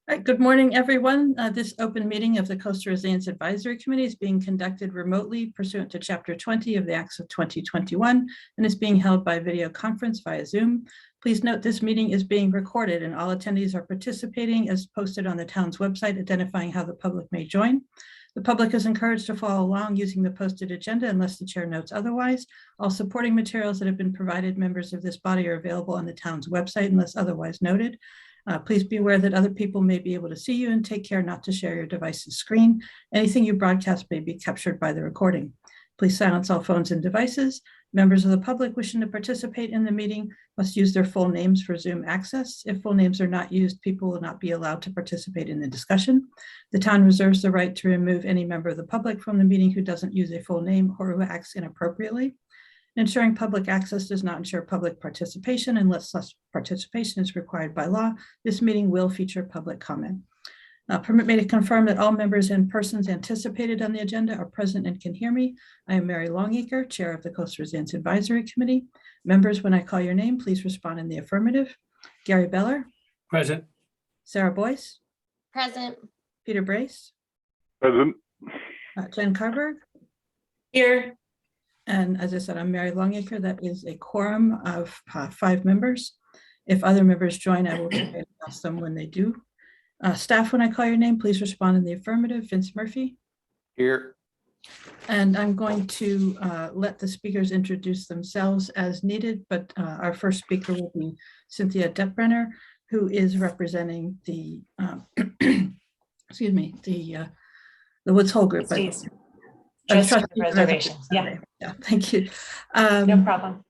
Good morning, everyone. This open meeting of the Coastal Resilience Advisory Committee is being conducted remotely pursuant to Chapter 20 of the Acts of 2021 and is being held by video conference via Zoom. Please note this meeting is being recorded and all attendees are participating as posted on the town's website, identifying how the public may join. The public is encouraged to follow along using the posted agenda unless the chair notes otherwise. All supporting materials that have been provided members of this body are available on the town's website unless otherwise noted. Please be aware that other people may be able to see you, and take care not to share your device's screen. Anything you broadcast may be captured by the recording. Please silence all phones and devices. Members of the public wishing to participate in the meeting must use their full names for Zoom access. If full names are not used, people will not be allowed to participate in the discussion. The town reserves the right to remove any member of the public from the meeting who doesn't use a full name or who acts inappropriately. Ensuring public access does not ensure public participation unless such participation is required by law. This meeting will feature public comment. Permit me to confirm that all members and persons anticipated on the agenda are present and can hear me. I am Mary Longacre, Chair of the Coastal Resilience Advisory Committee. Members, when I call your name, please respond in the affirmative. Gary Beller. Present. Sarah Boyce. Present. Peter Brace. Present. Jen Carberg. Here. And as I said, I'm Mary Longacre. That is a quorum of 5 members. If other members join, I will ask them when they do. Staff, when I call your name, please respond in the affirmative. Vince Murphy. Here. And I'm going to let the speakers introduce themselves as needed, but our first speaker will be Cynthia Detbrenner, who is representing the, excuse me, the Woods Hole Group. Trust reservations. Yeah, thank you. No problem.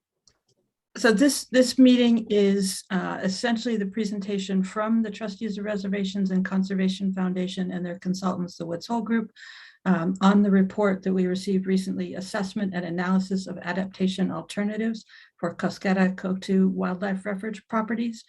So this meeting is essentially the presentation from the Trustees of Reservations and Conservation Foundation and their consultants, the Woods Hole Group, on the report that we received recently, Assessment and Analysis of Adaptation Alternatives for Coscada Pond Wildlife Refuge Properties.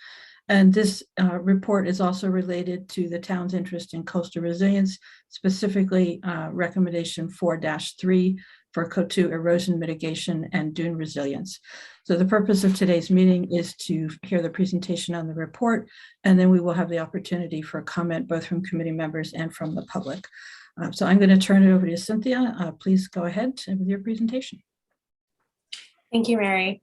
And this report is also related to the town's interest in coastal resilience, specifically recommendation 4-3 for Cotu erosion mitigation and dune resilience. So the purpose of today's meeting is to hear the presentation on the report, and then we will have the opportunity for comment both from committee members and from the public. So I'm going to turn it over to Cynthia. Please go ahead with your presentation. Thank you, Mary.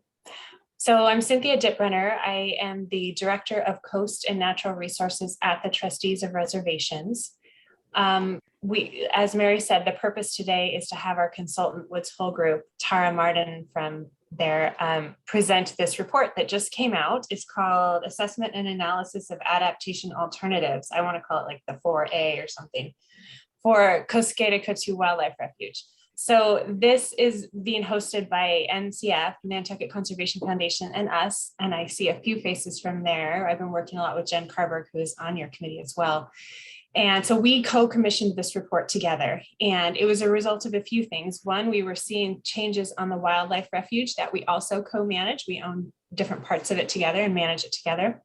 So I'm Cynthia Detbrenner. I am the Director of Coast and Natural Resources at the Trustees of Reservations. As Mary said, the purpose today is to have our consultant Woods Hole Group, Tara Martin from there, present this report that just came out. It's called Assessment and Analysis of Adaptation Alternatives. I want to call it like the 4A or something, for Coscada Pond Wildlife Refuge. So this is being hosted by NCF, Nantucket Conservation Foundation, and us, and I see a few faces from there. I've been working a lot with Jen Carberg, who is on your committee as well. And so we co-commissioned this report together, and it was a result of a few things. One, we were seeing changes on the wildlife refuge that we also co-manage. We own different parts of it together and manage it together.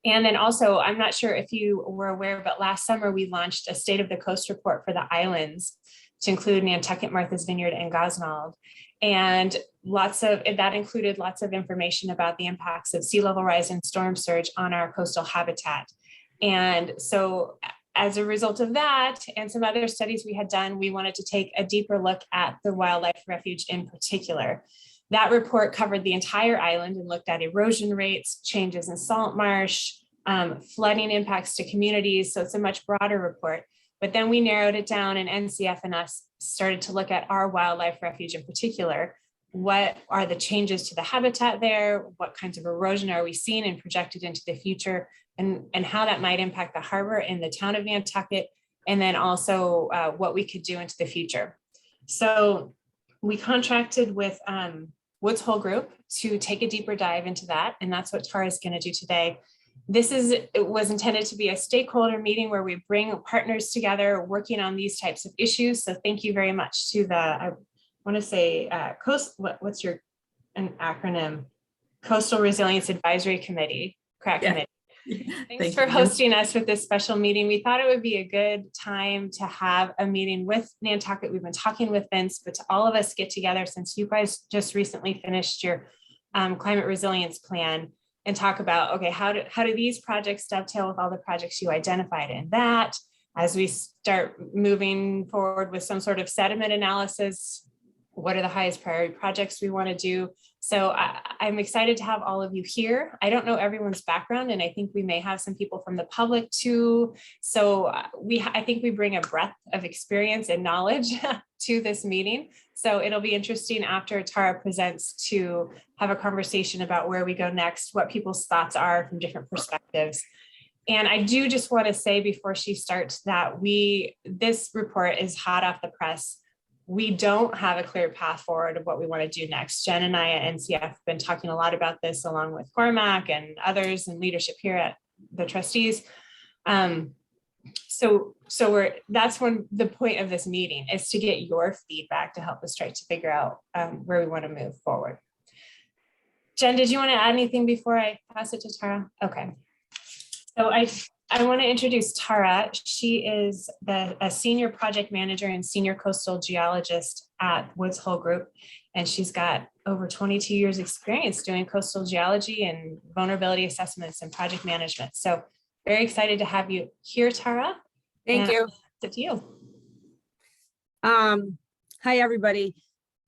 And then also, I'm not sure if you were aware, but last summer we launched a State of the Coast report for the islands, to include Nantucket, Martha's Vineyard, and Gosnold. And that included lots of information about the impacts of sea level rise and storm surge on our coastal habitat. And so as a result of that, and some other studies we had done, we wanted to take a deeper look at the wildlife refuge in particular. That report covered the entire island and looked at erosion rates, changes in salt marsh, flooding impacts to communities. So it's a much broader report. But then we narrowed it down, and NCF and us started to look at our wildlife refuge in particular. What are the changes to the habitat there? What kinds of erosion are we seeing and projected into the future? And how that might impact the harbor and the town of Nantucket, and then also what we could do into the future. So we contracted with Woods Hole Group to take a deeper dive into that, and that's what Tara is going to do today. It was intended to be a stakeholder meeting where we bring partners together working on these types of issues. So thank you very much to the, I want to say, what's your an acronym? Coastal Resilience Advisory Committee, CRAC Committee. Thanks for hosting us with this special meeting. We thought it would be a good time to have a meeting with Nantucket. We've been talking with Vince, but to all of us get together, since you guys just recently finished your climate resilience plan, and talk about, okay, how do these projects dovetail with all the projects you identified in that? As we start moving forward with some sort of sediment analysis, what are the highest priority projects we want to do? So I'm excited to have all of you here. I don't know everyone's background, and I think we may have some people from the public too. So I think we bring a breadth of experience and knowledge to this meeting. So it'll be interesting after Tara presents to have a conversation about where we go next, what people's thoughts are from different perspectives. And I do just want to say before she starts that this report is hot off the press. We don't have a clear path forward of what we want to do next. Jen and I at NCF have been talking a lot about this along with Cormac and others and leadership here at the trustees. So that's the point of this meeting is to get your feedback to help us try to figure out where we want to move forward. Jen, did you want to add anything before I pass it to Tara? Okay. So I want to introduce Tara. She is a senior project manager and senior coastal geologist at Woods Hole Group. And she's got over 22 years experience doing coastal geology and vulnerability assessments and project management. So very excited to have you here, Tara. Thank you. It's to you. Hi, everybody.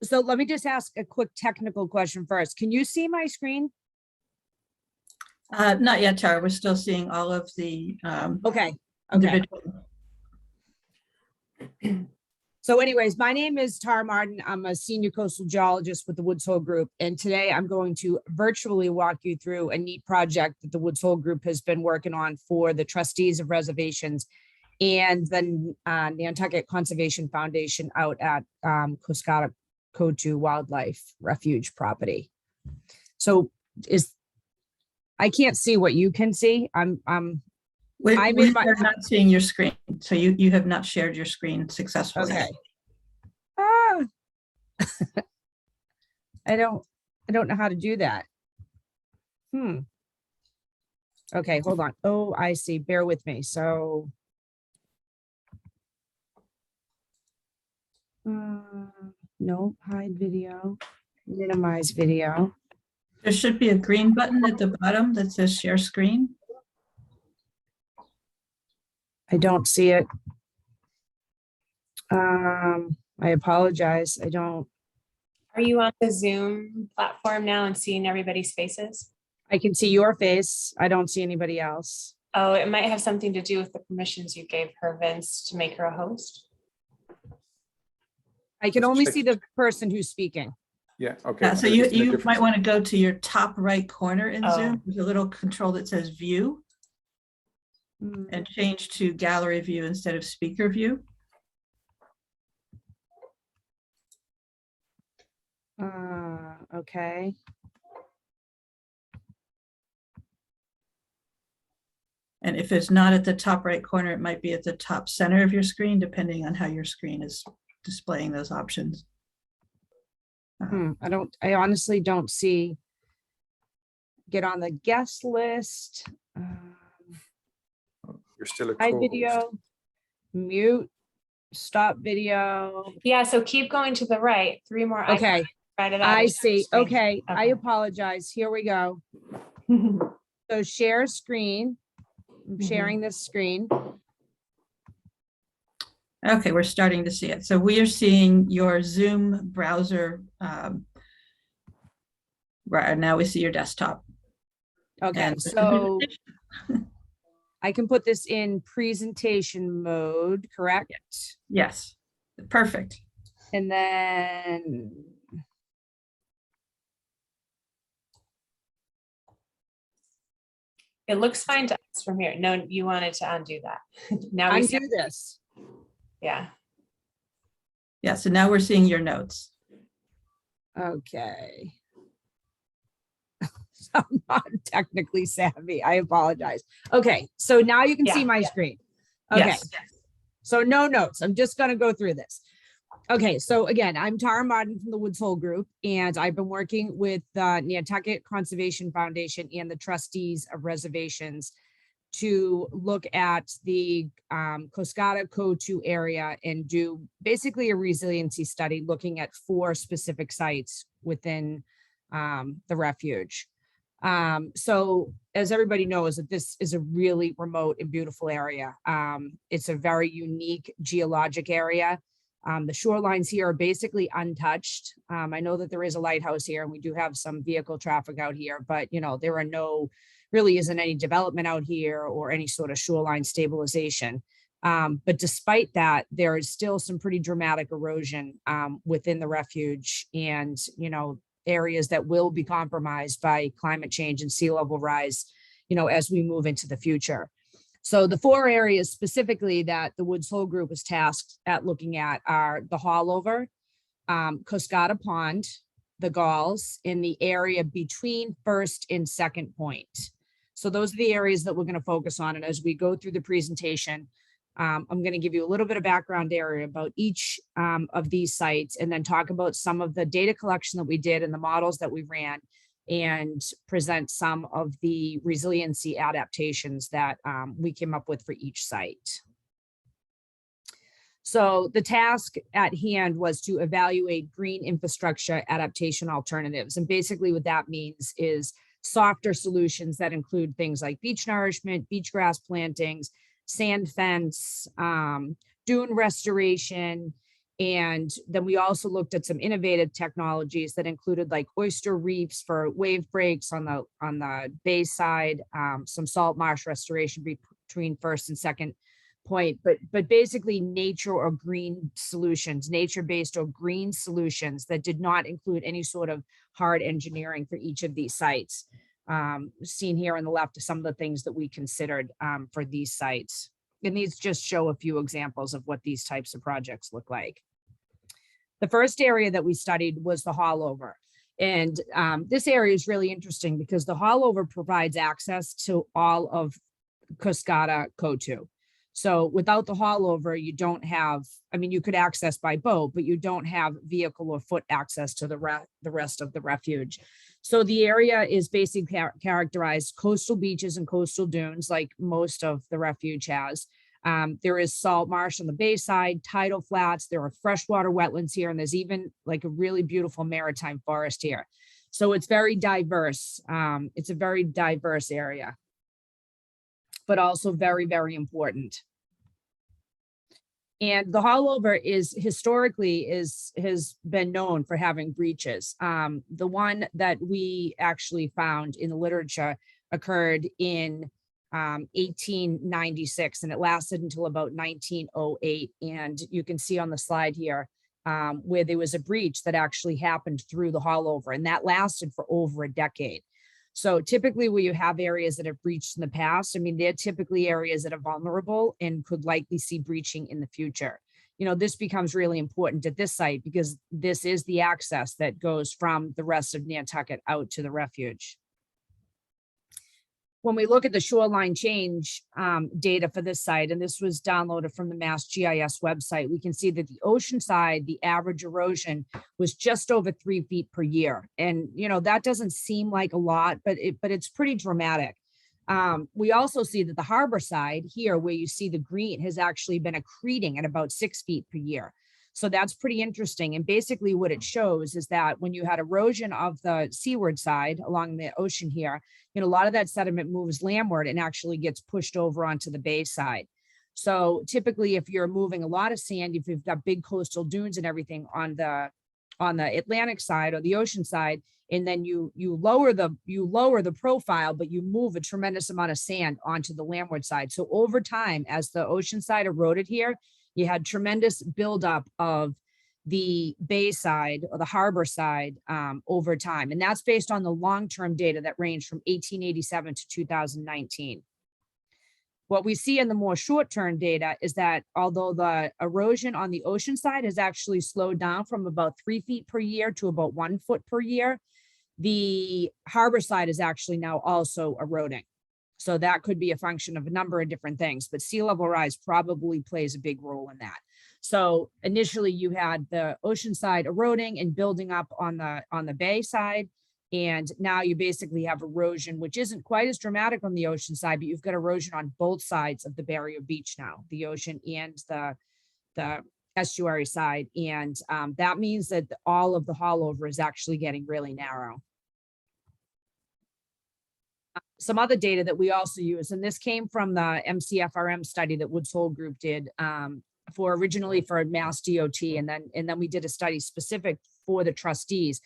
So let me just ask a quick technical question first. Can you see my screen? Not yet, Tara. We're still seeing all of the Okay. individual. So anyways, my name is Tara Martin. I'm a senior coastal geologist with the Woods Hole Group. And today I'm going to virtually walk you through a neat project that the Woods Hole Group has been working on for the trustees of reservations and the Nantucket Conservation Foundation out at Coscada Pond Wildlife Refuge property. So I can't see what you can see. We are not seeing your screen, so you have not shared your screen successfully. Okay. I don't know how to do that. Okay, hold on. Oh, I see. Bear with me. So no, hide video, minimize video. There should be a green button at the bottom that says share screen. I don't see it. I apologize. I don't. Are you on the Zoom platform now and seeing everybody's faces? I can see your face. I don't see anybody else. Oh, it might have something to do with the permissions you gave her, Vince, to make her a host. I can only see the person who's speaking. Yeah, okay. So you might want to go to your top right corner in Oh. Zoom. There's a little control that says view and change to gallery view instead of speaker view. Okay. And if it's not at the top right corner, it might be at the top center of your screen, depending on how your screen is displaying those options. I honestly don't see. Get on the guest list. You're still a Hide co-host. video, mute, stop video. Yeah, so keep going to the right. 3 more icons Okay, right of that I is your see. screen. Okay, I apologize. Here we go. So share screen. I'm sharing this screen. Okay, we're starting to see it. So we are seeing your Zoom browser. Right now we see your desktop. Okay, And so I can put this in presentation mode, correct? yes, perfect. And then, It looks fine to us from here. No, you wanted to undo that. Now we see, undo this. yeah. Yeah, so now we're seeing your notes. Okay. I'm not technically savvy. I apologize. Okay, so now you can see Yeah, my yeah. screen. Okay, Yes. so no notes. I'm just gonna go through this. Okay, so again, I'm Tara Martin from the Woods Hole Group, and I've been working with the Nantucket Conservation Foundation and the trustees of reservations to look at the Coscada Pond area and do basically a resiliency study looking at 4 specific sites within the refuge. So as everybody knows, that this is a really remote and beautiful area. It's a very unique geologic area. The shorelines here are basically untouched. I know that there is a lighthouse here and we do have some vehicle traffic out here, but there are really isn't any development out here or any sort of shoreline stabilization. But despite that, there is still some pretty dramatic erosion within the refuge, and areas that will be compromised by climate change and sea level rise, as we move into the future. So the 4 areas specifically that the Woods Hole Group is tasked at looking at are the Haulover, Coscada Pond, the Galls, in the area between first and second point. So those are the areas that we're going to focus on. And as we go through the presentation, I'm going to give you a little bit of background area about each of these sites, and then talk about some of the data collection that we did and the models that we ran, and present some of the resiliency adaptations that we came up with for each site. So the task at hand was to evaluate green infrastructure adaptation alternatives. And basically what that means is softer solutions that include things like beach nourishment, beach grass plantings, sand fence, dune restoration. And then we also looked at some innovative technologies that included like oyster reefs for wave breaks on the bay side, some salt marsh restoration between first and second point, but basically nature or green solutions, nature-based or green solutions that did not include any sort of hard engineering for each of these sites. Seen here on the left are some of the things that we considered for these sites. And these just show a few examples of what these types of projects look like. The first area that we studied was the Haulover. And this area is really interesting because the Haulover provides access to all of Coscada Cotu. So without the Haulover, you don't have, you could access by boat, but you don't have vehicle or foot access to the rest of the refuge. So the area is basically characterized coastal beaches and coastal dunes, like most of the refuge has. There is salt marsh on the bay side, tidal flats, there are freshwater wetlands here, and there's even like a really beautiful maritime forest here. So it's very diverse. It's a very diverse area, but also very, very important. And the Haulover is historically has been known for having breaches. The one that we actually found in the literature occurred in 1896, and it lasted until about 1908. And you can see on the slide here where there was a breach that actually happened through the Haulover, and that lasted for over a decade. So typically where you have areas that have breached in the past, they're typically areas that are vulnerable and could likely see breaching in the future. This becomes really important at this site because this is the access that goes from the rest of Nantucket out to the refuge. When we look at the shoreline change data for this site, and this was downloaded from the Mass GIS website, we can see that the ocean side, the average erosion was just over 3 feet per year. And, that doesn't seem like a lot, but it's pretty dramatic. We also see that the harbor side here, where you see the green, has actually been accreting at about 6 feet per year. So that's pretty interesting. And basically what it shows is that when you had erosion of the seaward side along the ocean here, a lot of that sediment moves landward and actually gets pushed over onto the bay side. So typically if you're moving a lot of sand, if you've got big coastal dunes and everything on the Atlantic side or the ocean side, and then you lower the profile, but you move a tremendous amount of sand onto the landward side. So over time, as the ocean side eroded here, you had tremendous buildup of the bay side or the harbor side over time. And that's based on the long-term data that ranged from 1887 to 2019. What we see in the more short-term data is that although the erosion on the ocean side has actually slowed down from about 3 feet per year to about 1 foot per year, the harbor side is actually now also eroding. So that could be a function of a number of different things, but sea level rise probably plays a big role in that. So initially you had the ocean side eroding and building up on the bay side. And now you basically have erosion, which isn't quite as dramatic on the ocean side, but you've got erosion on both sides of the barrier beach now, the ocean and the estuary side. And that means that all of the Haulover is actually getting really narrow. some other data that we also use, and this came from the MCFRM study that Woods Hole Group did originally for Mass DOT, and then we did a study specific for the trustees.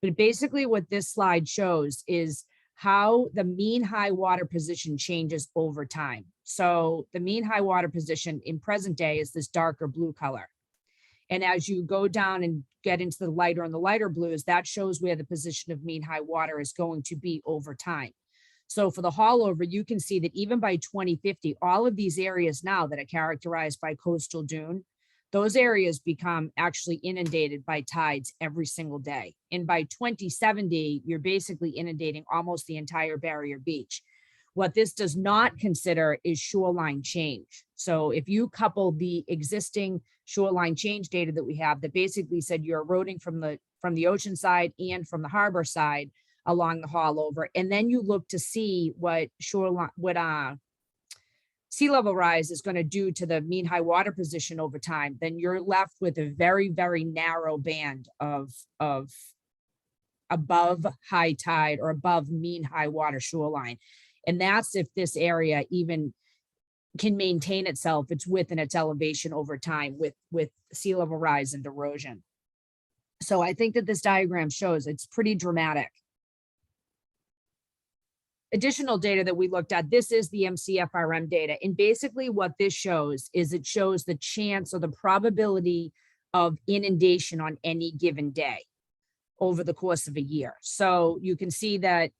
But basically what this slide shows is how the mean high water position changes over time. So the mean high water position in present day is this darker blue color. And as you go down and get into the lighter and the lighter blues, that shows where the position of mean high water is going to be over time. So for the haulover, you can see that even by 2050, all of these areas now that are characterized by coastal dune, those areas become actually inundated by tides every single day. And by 2070, you're basically inundating almost the entire barrier beach. What this does not consider is shoreline change. So if you couple the existing shoreline change data that we have that basically said you're eroding from the ocean side and from the harbor side along the haulover, and then you look to see what sea level rise is going to do to the mean high water position over time, then you're left with a very, very narrow band of above high tide or above mean high water shoreline. And that's if this area even can maintain itself, its width and its elevation over time with sea level rise and erosion. So I think that this diagram shows it's pretty dramatic. Additional data that we looked at, this is the MCFRM data. And basically what this shows is it shows the chance or the probability of inundation on any given day over the course of a year. So you can see that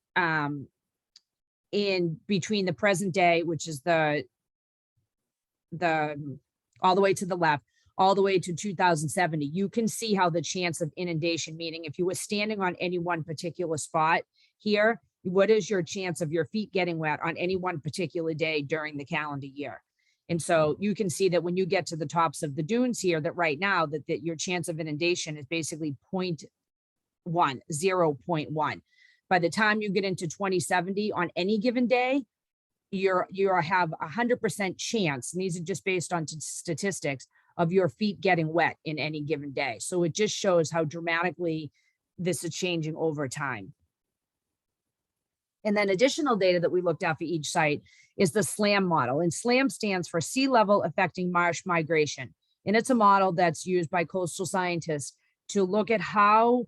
in between the present day, which is the all the way to the left, all the way to 2070, you can see how the chance of inundation, meaning if you were standing on any one particular spot here, what is your chance of your feet getting wet on any one particular day during the calendar year? And so you can see that when you get to the tops of the dunes here, that right now that your chance of inundation is basically 0.1. By the time you get into 2070 on any given day, you have 100% chance, and these are just based on statistics, of your feet getting wet in any given day. So it just shows how dramatically this is changing over time. And then additional data that we looked at for each site is the SLAM model. And SLAM stands for Sea Level Affecting Marsh Migration. And it's a model that's used by coastal scientists to look at how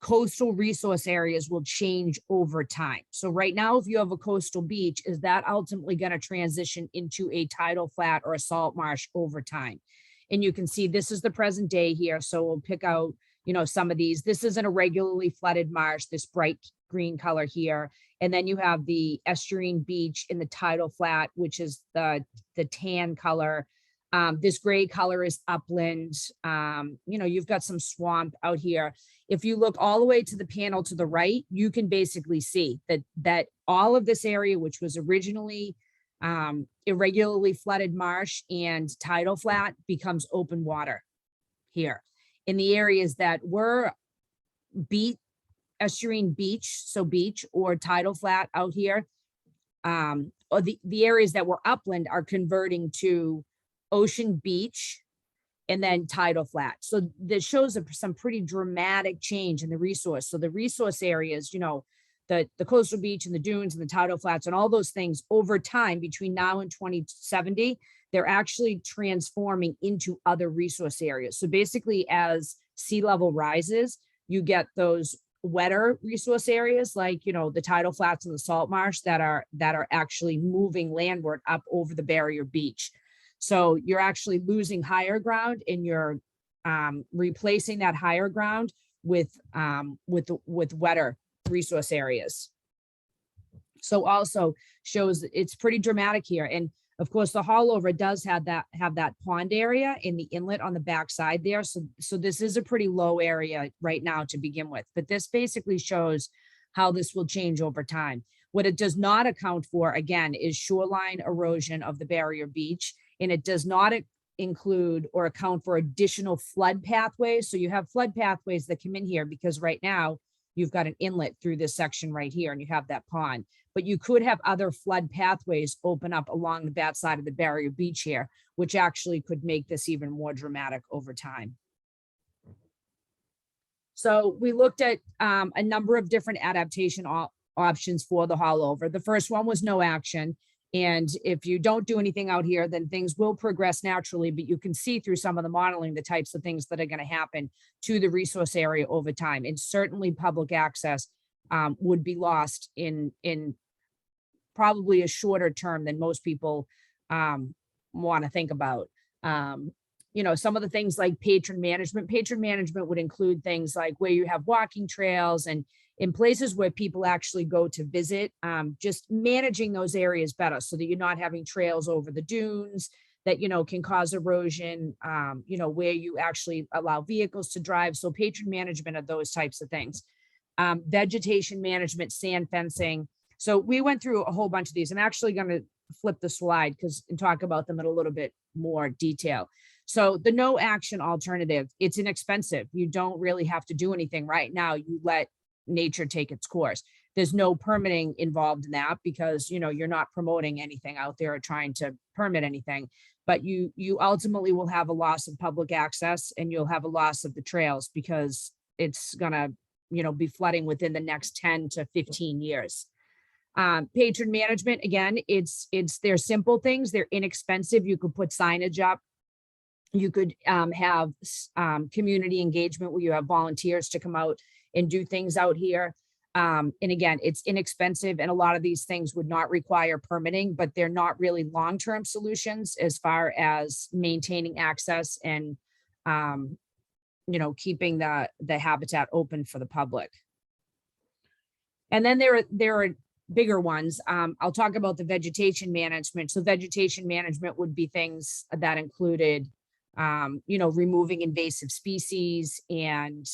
coastal resource areas will change over time. So right now, if you have a coastal beach, is that ultimately going to transition into a tidal flat or a salt marsh over time? And you can see this is the present day here. So we'll pick out, some of these. This is an irregularly flooded marsh, this bright green color here. And then you have the estuarine beach in the tidal flat, which is the tan color. This gray color is upland. You've got some swamp out here. If you look all the way to the panel to the right, you can basically see that all of this area, which was originally irregularly flooded marsh and tidal flat, becomes open water here. In the areas that were estuarine beach, so beach or tidal flat out here, or the areas that were upland are converting to ocean beach and then tidal flat. So this shows some pretty dramatic change in the resource. So the resource areas, the coastal beach and the dunes and the tidal flats and all those things over time between now and 2070, they're actually transforming into other resource areas. So basically as sea level rises, you get those wetter resource areas like, the tidal flats and the salt marsh that are actually moving landward up over the barrier beach. So you're actually losing higher ground and you're replacing that higher ground with wetter resource areas. So also shows it's pretty dramatic here. And of course, the haulover does have that pond area in the inlet on the back side there. So this is a pretty low area right now to begin with. But this basically shows how this will change over time. What it does not account for, again, is shoreline erosion of the barrier beach. And it does not include or account for additional flood pathways. So you have flood pathways that come in here because right now you've got an inlet through this section right here and you have that pond. But you could have other flood pathways open up along the back side of the barrier beach here, which actually could make this even more dramatic over time. So we looked at a number of different adaptation options for the haul over. The first one was no action. And if you don't do anything out here, then things will progress naturally, but you can see through some of the modeling, the types of things that are going to happen to the resource area over time. And certainly public access would be lost in probably a shorter term than most people want to think about. You know, some of the things like patron management would include things like where you have walking trails and in places where people actually go to visit, just managing those areas better so that you're not having trails over the dunes that, you know, can cause erosion, you know, where you actually allow vehicles to drive. So patron management of those types of things. Vegetation management, sand fencing. So we went through a whole bunch of these. I'm actually going to flip the slide and talk about them in a little bit more detail. So the no action alternative, it's inexpensive. You don't really have to do anything right now. You let nature take its course. There's no permitting involved in that because, you know, you're not promoting anything out there or trying to permit anything, but you ultimately will have a loss of public access and you'll have a loss of the trails because it's gonna, you know, be flooding within the next 10 to 15 years. Patron management, again, they're simple things. They're inexpensive. You could put signage up. You could have community engagement where you have volunteers to come out and do things out here. And again, it's inexpensive and a lot of these things would not require permitting, but they're not really long-term solutions as far as maintaining access and, you know, keeping the habitat open for the public. And then there are bigger ones. I'll talk about the vegetation management. So vegetation management would be things that included, you know, removing invasive species and,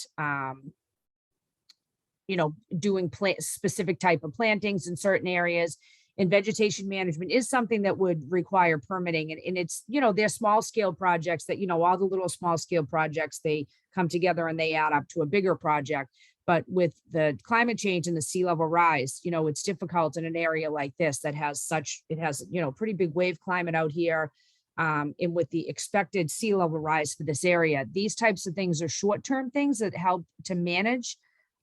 you know, doing specific type of plantings in certain areas. And vegetation management is something that would require permitting. And it's, you know, they're small scale projects that, you know, all the little small scale projects, they come together and they add up to a bigger project. But with the climate change and the sea level rise, you know, it's difficult in an area like this that has you know, pretty big wave climate out here. And with the expected sea level rise for this area, these types of things are short-term things that help to manage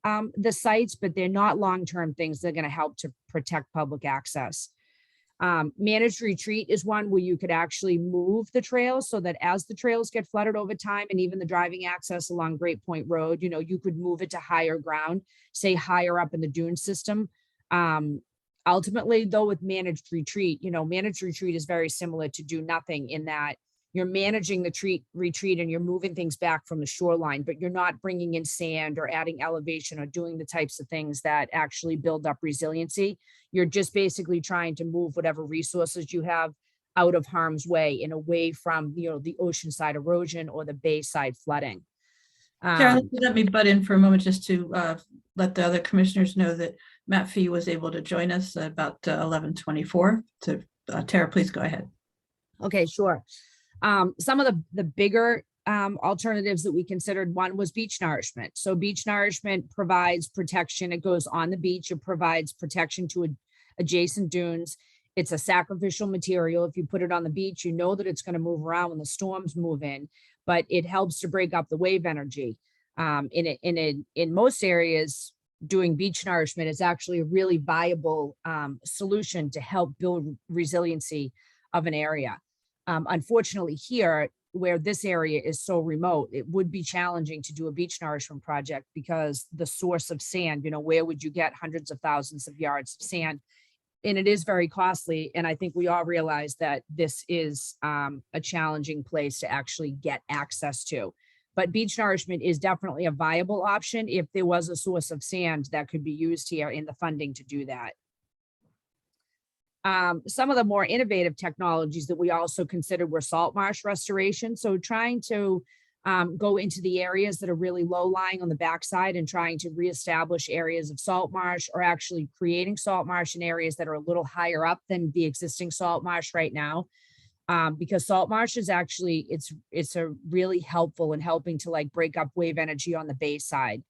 the sites, but they're not long-term things. They're going to help to protect public access. Managed retreat is one where you could actually move the trails so that as the trails get flooded over time and even the driving access along Great Point Road, you know, you could move it to higher ground, say higher up in the dune system. Ultimately, though, with managed retreat, you know, managed retreat is very similar to do nothing in that you're managing the retreat and you're moving things back from the shoreline, but you're not bringing in sand or adding elevation or doing the types of things that actually build up resiliency. You're just basically trying to move whatever resources you have out of harm's way and away from, you know, the oceanside erosion or the bayside flooding. Carol, let me butt in for a moment just to let the other commissioners know that Matt Fee was able to join us about 11:24. So Tara, please go ahead. Okay, sure. Some of the bigger alternatives that we considered, one was beach nourishment. So beach nourishment provides protection. It goes on the beach. It provides protection to adjacent dunes. It's a sacrificial material. If you put it on the beach, you know that it's going to move around when the storms move in, but it helps to break up the wave energy. In most areas, doing beach nourishment is actually a really viable solution to help build resiliency of an area. Unfortunately here, where this area is so remote, it would be challenging to do a beach nourishment project because the source of sand, you know, where would you get hundreds of thousands of yards of sand? And it is very costly. And I think we all realize that this is a challenging place to actually get access to. But beach nourishment is definitely a viable option if there was a source of sand that could be used here in the funding to do that. Some of the more innovative technologies that we also considered were salt marsh restoration. So trying to go into the areas that are really low lying on the backside and trying to reestablish areas of salt marsh, or actually creating salt marsh in areas that are a little higher up than the existing salt marsh right now. Because salt marsh is actually, it's a really helpful in helping to like break up wave energy on the bay side.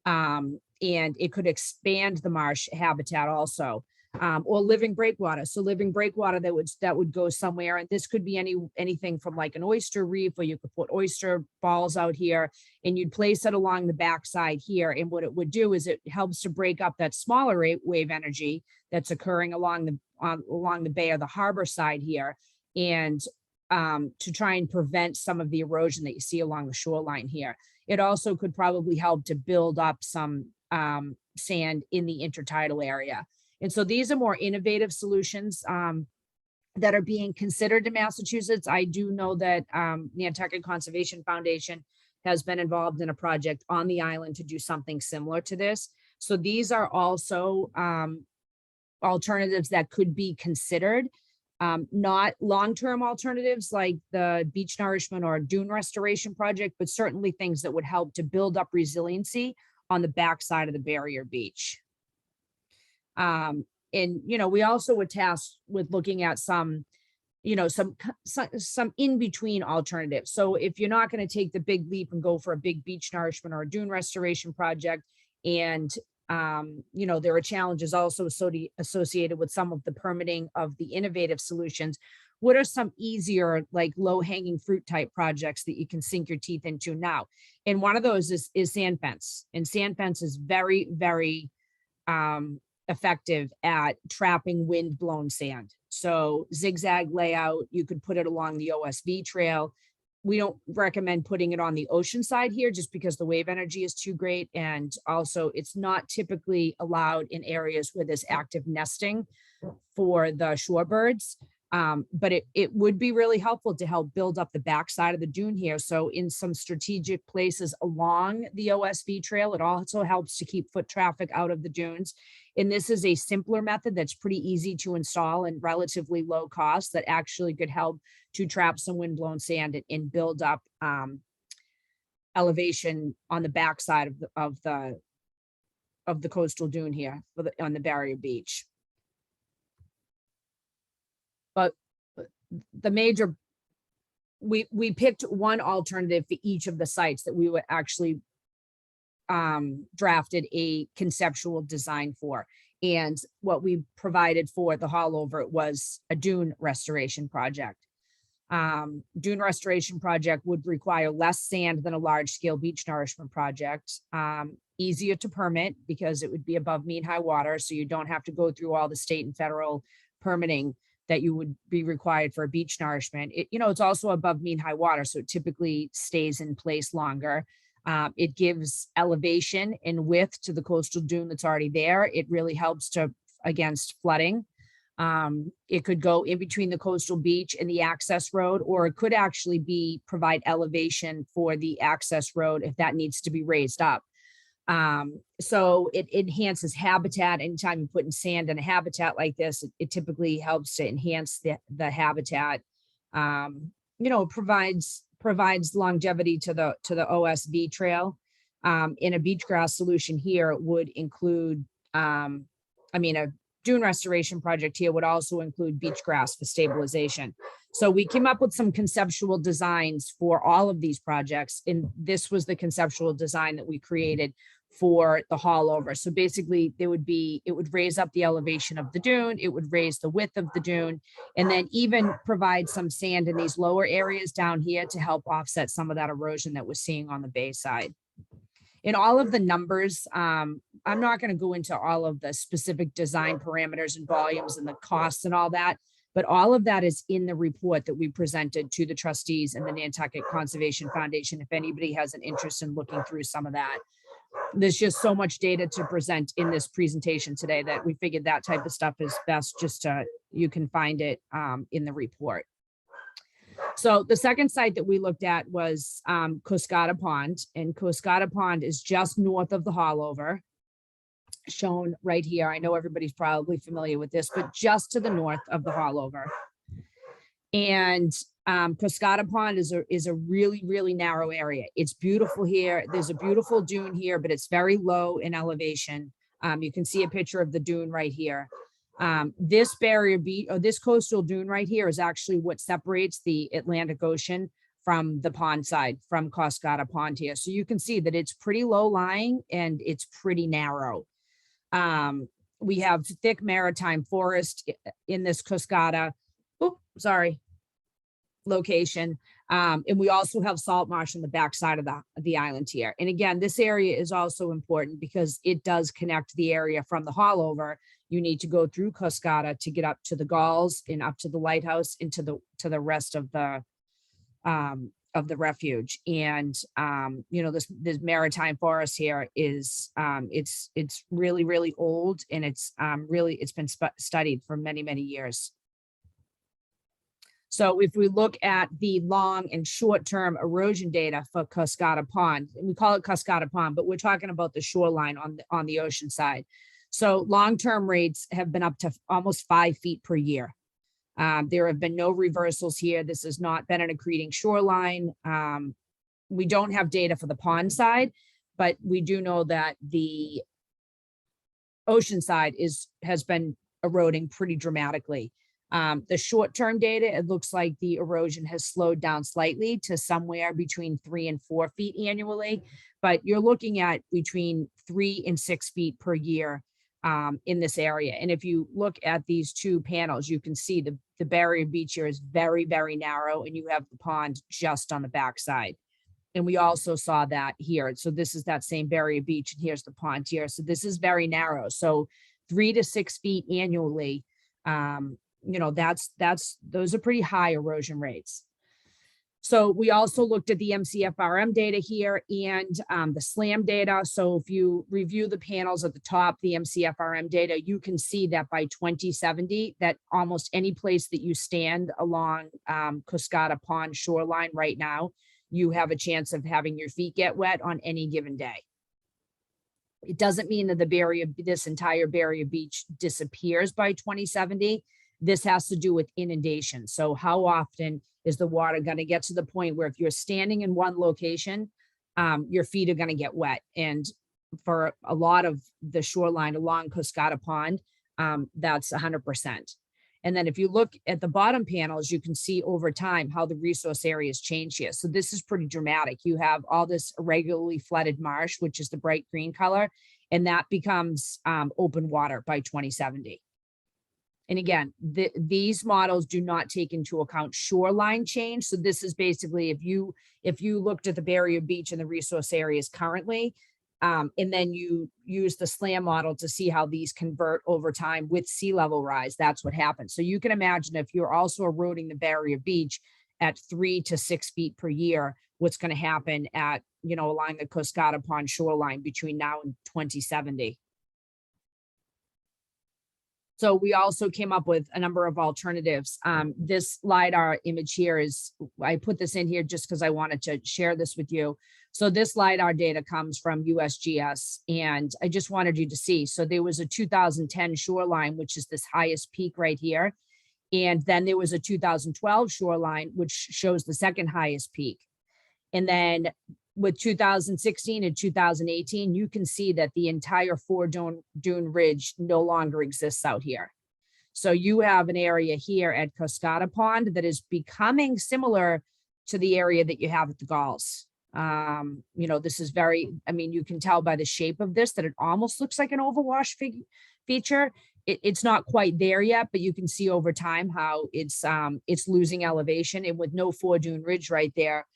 And it could expand the marsh habitat also. or living breakwater. So living breakwater that would go somewhere, and this could be anything from like an oyster reef, or you could put oyster balls out here, and you'd place it along the backside here. And what it would do is it helps to break up that smaller wave energy that's occurring along the bay or the harbor side here, and to try and prevent some of the erosion that you see along the shoreline here. It also could probably help to build up some sand in the intertidal area. And so these are more innovative solutions that are being considered in Massachusetts. I do know that Nantucket Conservation Foundation has been involved in a project on the island to do something similar to this. So these are also alternatives that could be considered, not long-term alternatives like the Beach Nourishment or Dune Restoration project, but certainly things that would help to build up resiliency on the backside of the barrier beach. And, we also were tasked with looking at some in-between alternatives. So if you're not going to take the big leap and go for a big beach nourishment or a dune restoration project, and, there are challenges also associated with some of the permitting of the innovative solutions, what are some easier, like low-hanging fruit type projects that you can sink your teeth into now? And one of those is sand fence. And sand fence is very, very effective at trapping wind-blown sand. So zigzag layout, you could put it along the OSV trail. We don't recommend putting it on the ocean side here just because the wave energy is too great. And also it's not typically allowed in areas where there's active nesting for the shorebirds. But it would be really helpful to help build up the backside of the dune here. So in some strategic places along the OSV trail, it also helps to keep foot traffic out of the dunes. And this is a simpler method that's pretty easy to install and relatively low cost that actually could help to trap some windblown sand and build up elevation on the backside of the coastal dune here on the barrier beach. But the major, we picked one alternative for each of the sites that we were actually drafted a conceptual design for. And what we provided for the haulover was a dune restoration project. Dune restoration project would require less sand than a large scale beach nourishment project. Easier to permit because it would be above mean high water. So you don't have to go through all the state and federal permitting that you would be required for a beach nourishment. It's also above mean high water, so it typically stays in place longer. It gives elevation and width to the coastal dune that's already there. It really helps against flooding. It could go in between the coastal beach and the access road, or it could actually provide elevation for the access road if that needs to be raised up. So it enhances habitat. Anytime you're putting sand in a habitat like this, it typically helps to enhance the habitat. Provides longevity to the OSV trail. In a beach grass solution here would include, a dune restoration project here would also include beach grass for stabilization. So we came up with some conceptual designs for all of these projects, and this was the conceptual design that we created for the haulover. So basically it would raise up the elevation of the dune, it would raise the width of the dune, and then even provide some sand in these lower areas down here to help offset some of that erosion that we're seeing on the bay side. In all of the numbers, I'm not going to go into all of the specific design parameters and volumes and the costs and all that, but all of that is in the report that we presented to the trustees and the Nantucket Conservation Foundation. If anybody has an interest in looking through some of that, there's just so much data to present in this presentation today that we figured that type of stuff is best you can find it in the report. So the second site that we looked at was Coscada Pond, and Coscada Pond is just north of the haulover, shown right here. I know everybody's probably familiar with this, but just to the north of the haulover. And Coscada Pond is a really, really narrow area. It's beautiful here. There's a beautiful dune here, but it's very low in elevation. You can see a picture of the dune right here. This barrier beach, or this coastal dune right here, is actually what separates the Atlantic Ocean from the pond side, from Coscada Pond here. So you can see that it's pretty low lying and it's pretty narrow. We have thick maritime forest in this Coscada, location. And we also have salt marsh on the backside of the island here. And again, this area is also important because it does connect the area from the haulover. You need to go through Coscada to get up to the Galls and up to the lighthouse into the rest of the refuge. And this maritime forest here is it's really, really old, and it's been studied for many, many years. So if we look at the long and short-term erosion data for Coscada Pond, and we call it Coscada Pond, but we're talking about the shoreline on the ocean side. So long-term rates have been up to almost 5 feet per year. There have been no reversals here. This has not been an accreting shoreline. We don't have data for the pond side, but we do know that the ocean side has been eroding pretty dramatically. The short-term data, it looks like the erosion has slowed down slightly to somewhere between 3 and 4 feet annually, but you're looking at between 3 and 6 feet per year in this area. And if you look at these two panels, you can see the barrier beach here is very, very narrow, and you have the pond just on the backside. And we also saw that here. So this is that same barrier beach, and here's the pond here. So this is very narrow. So 3 to 6 feet annually. Those are pretty high erosion rates. So we also looked at the Mcfrm data here and the SLAM data. So if you review the panels at the top, the Mcfrm data, you can see that by 2070, that almost any place that you stand along Coscada Pond shoreline right now, you have a chance of having your feet get wet on any given day. It doesn't mean that this entire barrier beach disappears by 2070. This has to do with inundation. So how often is the water going to get to the point where if you're standing in one location, your feet are going to get wet? And for a lot of the shoreline along Coscada Pond, that's 100%. And then if you look at the bottom panels, you can see over time how the resource areas change here. So this is pretty dramatic. You have all this irregularly flooded marsh, which is the bright green color, and that becomes open water by 2070. And again, these models do not take into account shoreline change. So this is basically if you looked at the barrier beach and the resource areas currently, and then you use the SLAM model to see how these convert over time with sea level rise, that's what happens. So you can imagine if you're also eroding the barrier beach at 3 to 6 feet per year, what's going to happen at, along the Coscada Pond shoreline between now and 2070. So we also came up with a number of alternatives. This LiDAR image here I put this in here just because I wanted to share this with you. So this LiDAR data comes from USGS, and I just wanted you to see. So there was a 2010 shoreline, which is this highest peak right here. And then there was a 2012 shoreline, which shows the second highest peak. And then with 2016 and 2018, you can see that the entire Dune Ridge no longer exists out here. So you have an area here at Coscada Pond that is becoming similar to the area that you have at the Galls. This is you can tell by the shape of this that it almost looks like an overwash feature. It's not quite there yet, but you can see over time how it's losing elevation, and with no Dune Ridge right there,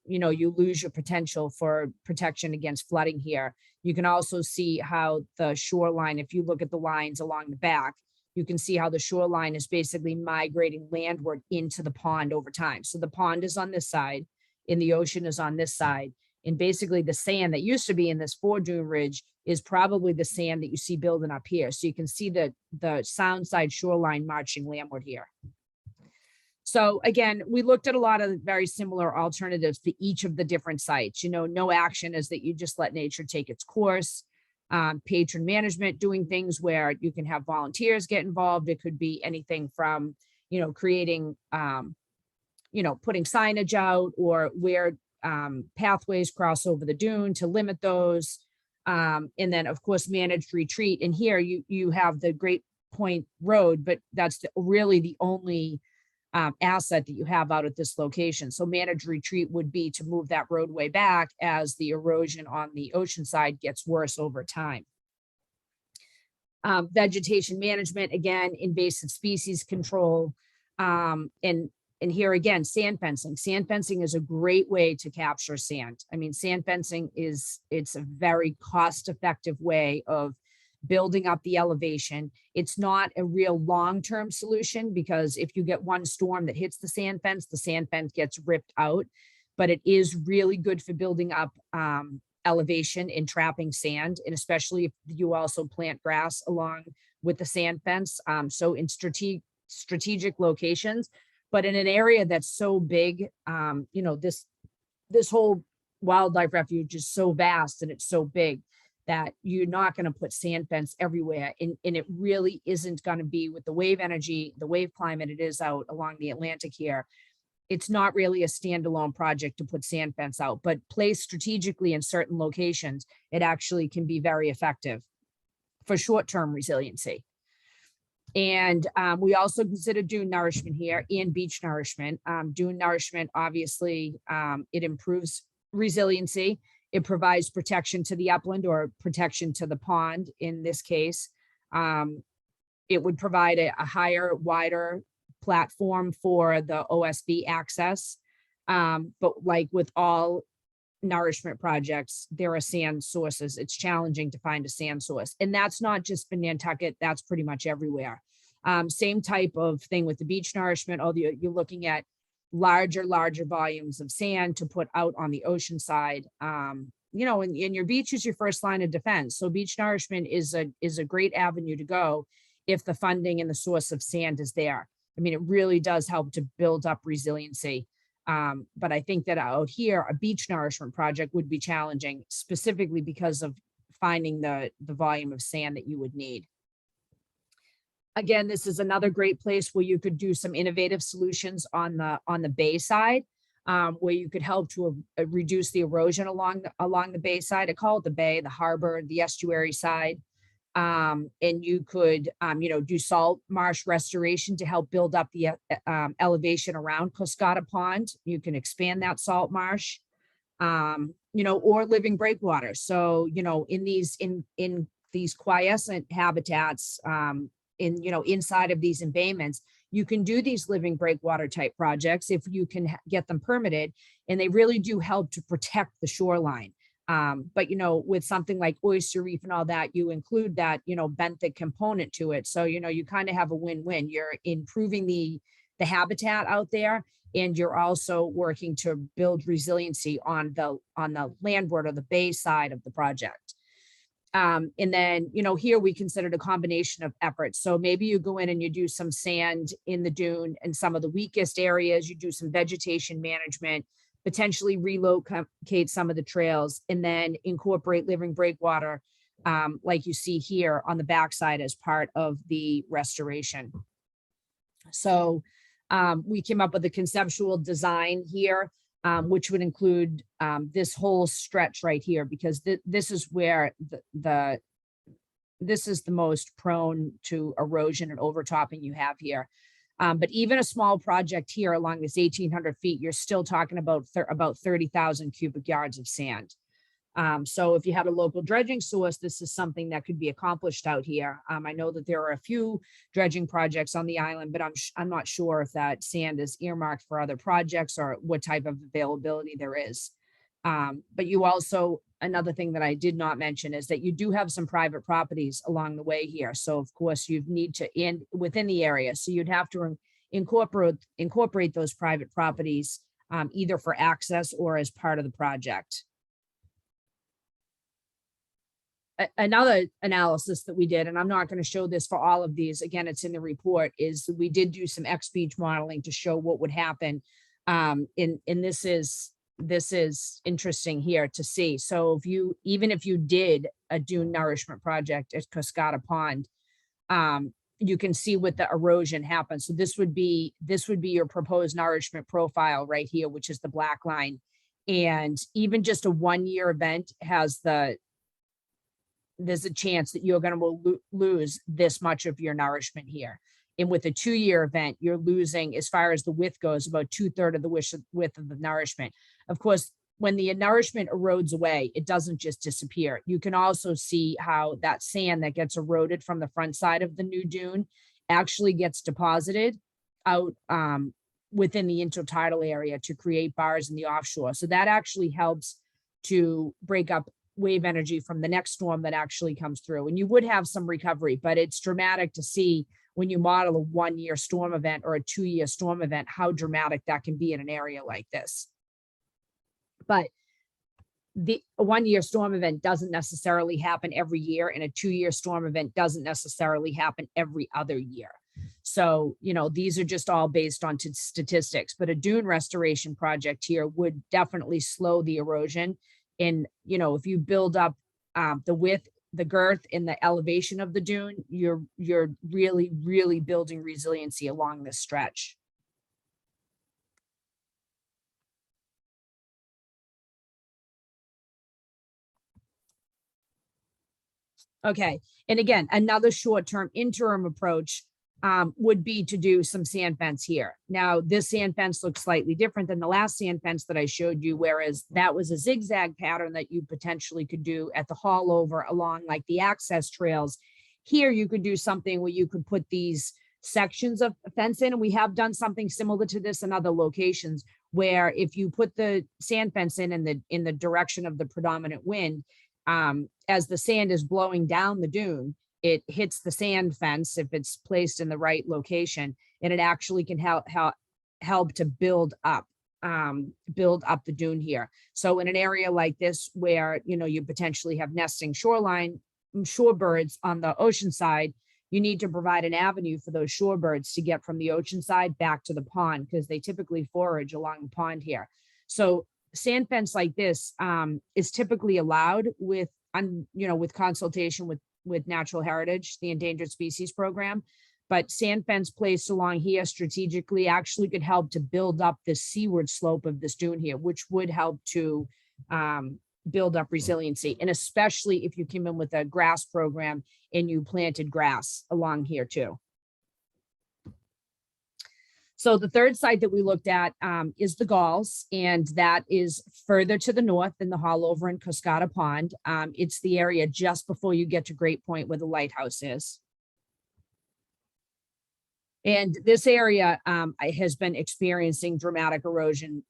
you lose your potential for protection against flooding here. You can also see how the shoreline, if you look at the lines along the back, you can see how the shoreline is basically migrating landward into the pond over time. So the pond is on this side and the ocean is on this side. And basically the sand that used to be in this Dune Ridge is probably the sand that you see building up here. So you can see the sound side shoreline marching landward here. So again, we looked at a lot of very similar alternatives to each of the different sites. No action is that you just let nature take its course. Patron management, doing things where you can have volunteers get involved. It could be anything from, creating, putting signage out, or where pathways cross over the dune to limit those. And then of course, managed retreat. And here you have the Great Point Road, but that's really the only asset that you have out at this location. So managed retreat would be to move that roadway back as the erosion on the ocean side gets worse over time. Vegetation management, again, invasive species control. And here again, sand fencing. Sand fencing is a great way to capture sand. I mean, sand fencing it's a very cost-effective way of building up the elevation. It's not a real long-term solution because if you get one storm that hits the sand fence gets ripped out, but it is really good for building up elevation and trapping sand, and especially if you also plant grass along with the sand fence. So in strategic locations, but in an area that's so big, you know, this whole wildlife refuge is so vast and it's so big that you're not going to put sand fence everywhere. And it really isn't going to be with the wave energy, the wave climate it is out along the Atlantic here. It's not really a standalone project to put sand fence out, but placed strategically in certain locations, it actually can be very effective for short-term resiliency. And we also consider dune nourishment here and beach nourishment. Dune nourishment, obviously, it improves resiliency. It provides protection to the upland or protection to the pond in this case. It would provide a higher, wider platform for the OSB access. But like with all nourishment projects, there are sand sources. It's challenging to find a sand source. And that's not just for Nantucket, that's pretty much everywhere. Same type of thing with the beach nourishment, although you're looking at larger volumes of sand to put out on the ocean side. You know, and your beach is your first line of defense. So beach nourishment is a great avenue to go if the funding and the source of sand is there. I mean, it really does help to build up resiliency. But I think that out here, a beach nourishment project would be challenging, specifically because of finding the volume of sand that you would need. Again, this is another great place where you could do some innovative solutions on the bay side, where you could help to reduce the erosion along the bay side. I call it the bay, the harbor, the estuary side. And you could, you know, do salt marsh restoration to help build up the elevation around Coscada Pond. You can expand that salt marsh, you know, or living breakwaters. So, you know, in these quiescent habitats, you know, inside of these embayments, you can do these living breakwater type projects if you can get them permitted, and they really do help to protect the shoreline. But, you know, with something like oyster reef and all that, you include that, you know, benthic component to it. So, you know, you kind of have a win-win. You're improving the habitat out there, and you're also working to build resiliency on the landward or the bay side of the project. And then, you know, here we considered a combination of efforts. So maybe you go in and you do some sand in the dune and some of the weakest areas, you do some vegetation management, potentially relocate some of the trails, and then incorporate living breakwater, like you see here on the backside as part of the restoration. So we came up with a conceptual design here, which would include this whole stretch right here, because this is where this is the most prone to erosion and overtopping you have here. But even a small project here along this 1,800 feet, you're still talking about 30,000 cubic yards of sand. So if you had a local dredging source, this is something that could be accomplished out here. I know that there are a few dredging projects on the island, but I'm not sure if that sand is earmarked for other projects or what type of availability there is. But you also, another thing that I did not mention is that you do have some private properties along the way here. So of course you need to end within the area. So you'd have to incorporate those private properties either for access or as part of the project. Another analysis that we did, and I'm not going to show this for all of these, again, it's in the report, is we did do some X-beach modeling to show what would happen. And this is interesting here to see. So even if you did a dune nourishment project at Coscada Pond, you can see what the erosion happens. So this would be your proposed nourishment profile right here, which is the black line. And even just a 1-year event there's a chance that you're going to lose this much of your nourishment here. And with a 2-year event, you're losing, as far as the width goes, about 2/3 of the width of the nourishment. Of course, when the nourishment erodes away, it doesn't just disappear. You can also see how that sand that gets eroded from the front side of the new dune actually gets deposited out within the intertidal area to create bars in the offshore. So that actually helps to break up wave energy from the next storm that actually comes through. And you would have some recovery, but it's dramatic to see when you model a 1-year storm event or a 2-year storm event, how dramatic that can be in an area like this. But the 1-year storm event doesn't necessarily happen every year, and a 2-year storm event doesn't necessarily happen every other year. So, you know, these are just all based on statistics, but a dune restoration project here would definitely slow the erosion. And, you know, if you build up the width, the girth, and the elevation of the dune, you're really, really building resiliency along this stretch. Okay, and again, another short-term interim approach would be to do some sand fence here. Now, this sand fence looks slightly different than the last sand fence that I showed you, whereas that was a zigzag pattern that you potentially could do at the haul over along like the access trails. Here, you could do something where you could put these sections of fence in, and we have done something similar to this in other locations, where if you put the sand fence in the direction of the predominant wind, as the sand is blowing down the dune, it hits the sand fence if it's placed in the right location, and it actually can help to build up the dune here. So in an area like this, where, you know, you potentially have nesting shorebirds on the ocean side, you need to provide an avenue for those shorebirds to get from the ocean side back to the pond, because they typically forage along the pond here. So sand fence like this is typically allowed with consultation with Natural Heritage, the Endangered Species Program. But sand fence placed along here strategically actually could help to build up the seaward slope of this dune here, which would help to build up resiliency. And especially if you came in with a grass program and you planted grass along here too. So the third site that we looked at is the Galls, and that is further to the north than the haul over in Coscada Pond. It's the area just before you get to Great Point where the lighthouse is. And this area has been experiencing dramatic erosion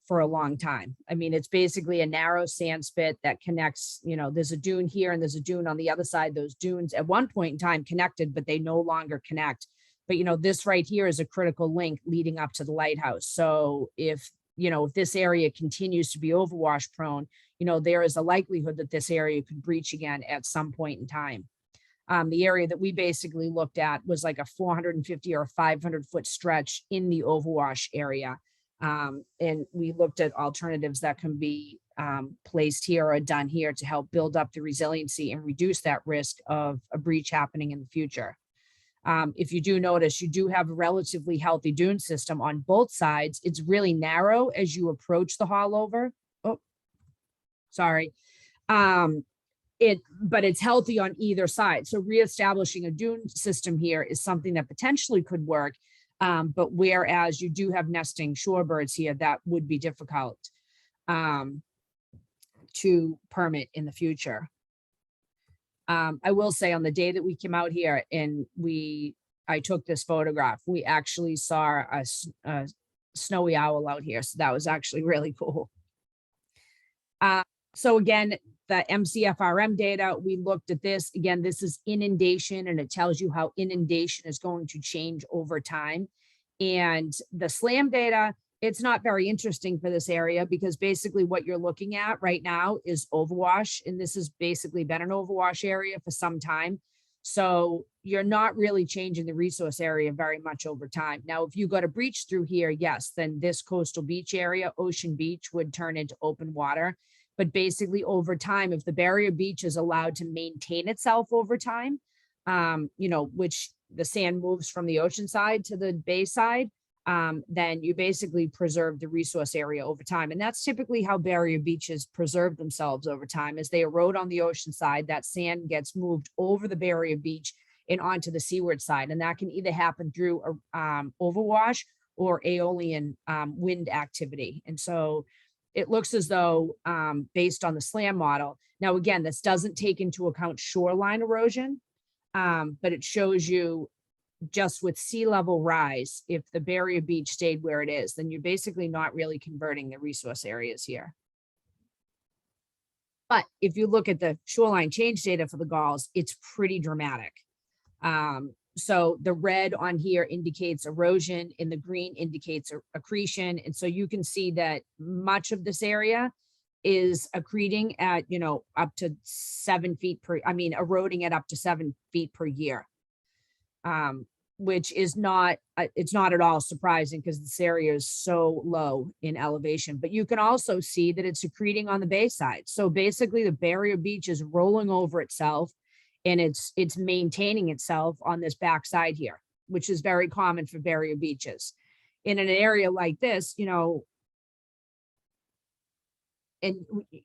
for a long time. I mean, it's basically a narrow sand spit that connects, you know, there's a dune here and there's a dune on the other side. Those dunes at one point in time connected, but they no longer connect. But, you know, this right here is a critical link leading up to the lighthouse. So if this area continues to be overwash prone, you know, there is a likelihood that this area could breach again at some point in time. The area that we basically looked at was like a 450 or 500 foot stretch in the overwash area. And we looked at alternatives that can be placed here or done here to help build up the resiliency and reduce that risk of a breach happening in the future. If you do notice, you do have a relatively healthy dune system on both sides. It's really narrow as you approach the haul over. Oh, sorry. But it's healthy on either side. So reestablishing a dune system here is something that potentially could work. But whereas you do have nesting shorebirds here, that would be difficult to permit in the future. I will say on the day that we came out here and I took this photograph, we actually saw a snowy owl out here. So that was actually really cool. So again, the Mcfrm data, we looked at this. Again, this is inundation, and it tells you how inundation is going to change over time. And the SLAM data, it's not very interesting for this area, because basically what you're looking at right now is overwash. And this has basically been an overwash area for some time. So you're not really changing the resource area very much over time. Now, if you got a breach through here, yes, then this coastal beach area, Ocean Beach, would turn into open water. But basically over time, if the barrier beach is allowed to maintain itself over time, which the sand moves from the ocean side to the bay side, then you basically preserve the resource area over time. And that's typically how barrier beaches preserve themselves over time. As they erode on the ocean side, that sand gets moved over the barrier beach and onto the seaward side. And that can either happen through overwash or aeolian wind activity. And so it looks as though, based on the SLAM model, now again, this doesn't take into account shoreline erosion, but it shows you just with sea level rise, if the barrier beach stayed where it is, then you're basically not really converting the resource areas here. But if you look at the shoreline change data for the galls, it's pretty dramatic. So the red on here indicates erosion and the green indicates accretion. And so you can see that much of this area is accreting at, up to 7 feet per, eroding at up to 7 feet per year. Which is not, it's not at all surprising because this area is so low in elevation, but you can also see that it's accreting on the bay side. So basically the barrier beach is rolling over itself and it's maintaining itself on this backside here, which is very common for barrier beaches. In an area like this, and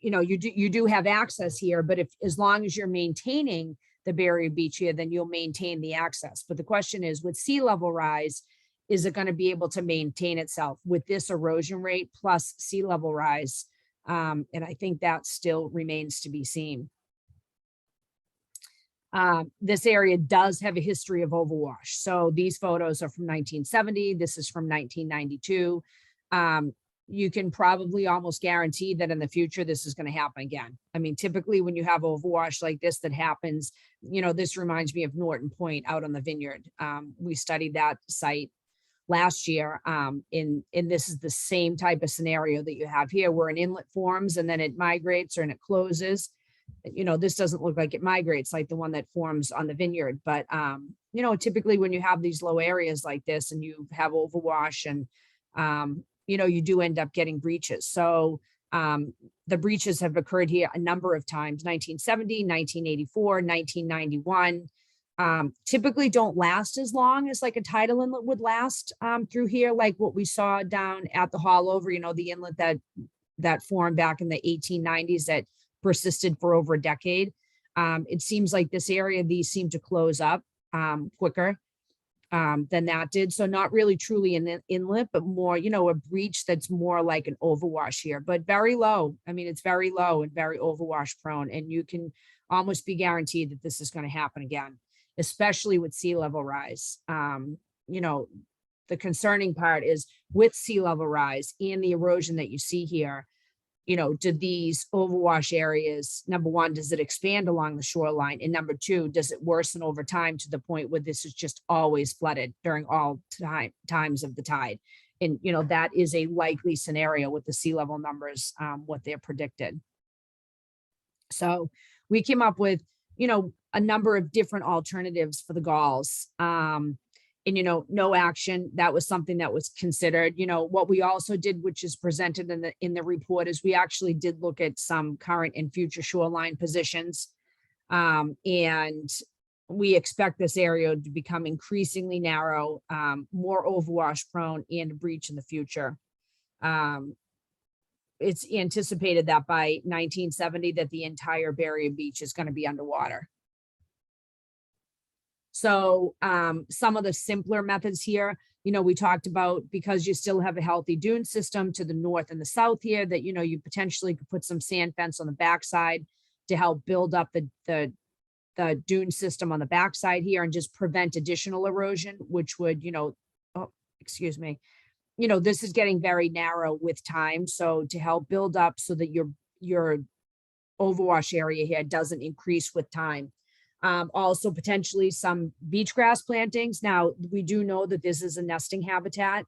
you do have access here, but as long as you're maintaining the barrier beach here, then you'll maintain the access. But the question is, with sea level rise, is it going to be able to maintain itself with this erosion rate plus sea level rise? And I think that still remains to be seen. This area does have a history of overwash. So these photos are from 1970. This is from 1992. You can probably almost guarantee that in the future, this is going to happen again. Typically when you have overwash like this that happens, this reminds me of Norton Point out on the vineyard. We studied that site last year. And this is the same type of scenario that you have here where an inlet forms and then it migrates and it closes. This doesn't look like it migrates like the one that forms on the vineyard. But, typically when you have these low areas like this and you have overwash and, you do end up getting breaches. So the breaches have occurred here a number of times, 1970, 1984, 1991, typically don't last as long as like a tidal inlet would last through here, like what we saw down at the Haulover, the inlet that formed back in the 1890s that persisted for over a decade. It seems like this area, these seem to close up quicker than that did. So not really truly an inlet, but more, a breach that's more like an overwash here, but very low. It's very low and very overwash prone. And you can almost be guaranteed that this is going to happen again, especially with sea level rise. The concerning part is with sea level rise and the erosion that you see here, do these overwash areas, number one, does it expand along the shoreline? And number two, does it worsen over time to the point where this is just always flooded during all times of the tide? And, that is a likely scenario with the sea level numbers, what they're predicted. So we came up with, a number of different alternatives for the galls. And, no action, that was something that was considered. What we also did, which is presented in the report, is we actually did look at some current and future shoreline positions. And we expect this area to become increasingly narrow, more overwash prone and a breach in the future. It's anticipated that by 1970 that the entire barrier beach is going to be underwater. So some of the simpler methods here, we talked about, because you still have a healthy dune system to the north and the south here, that, you potentially could put some sand fence on the backside to help build up the dune system on the backside here and just prevent additional erosion, which would, this is getting very narrow with time. So to help build up so that your overwash area here doesn't increase with time. Also potentially some beach grass plantings. Now, we do know that this is a nesting habitat.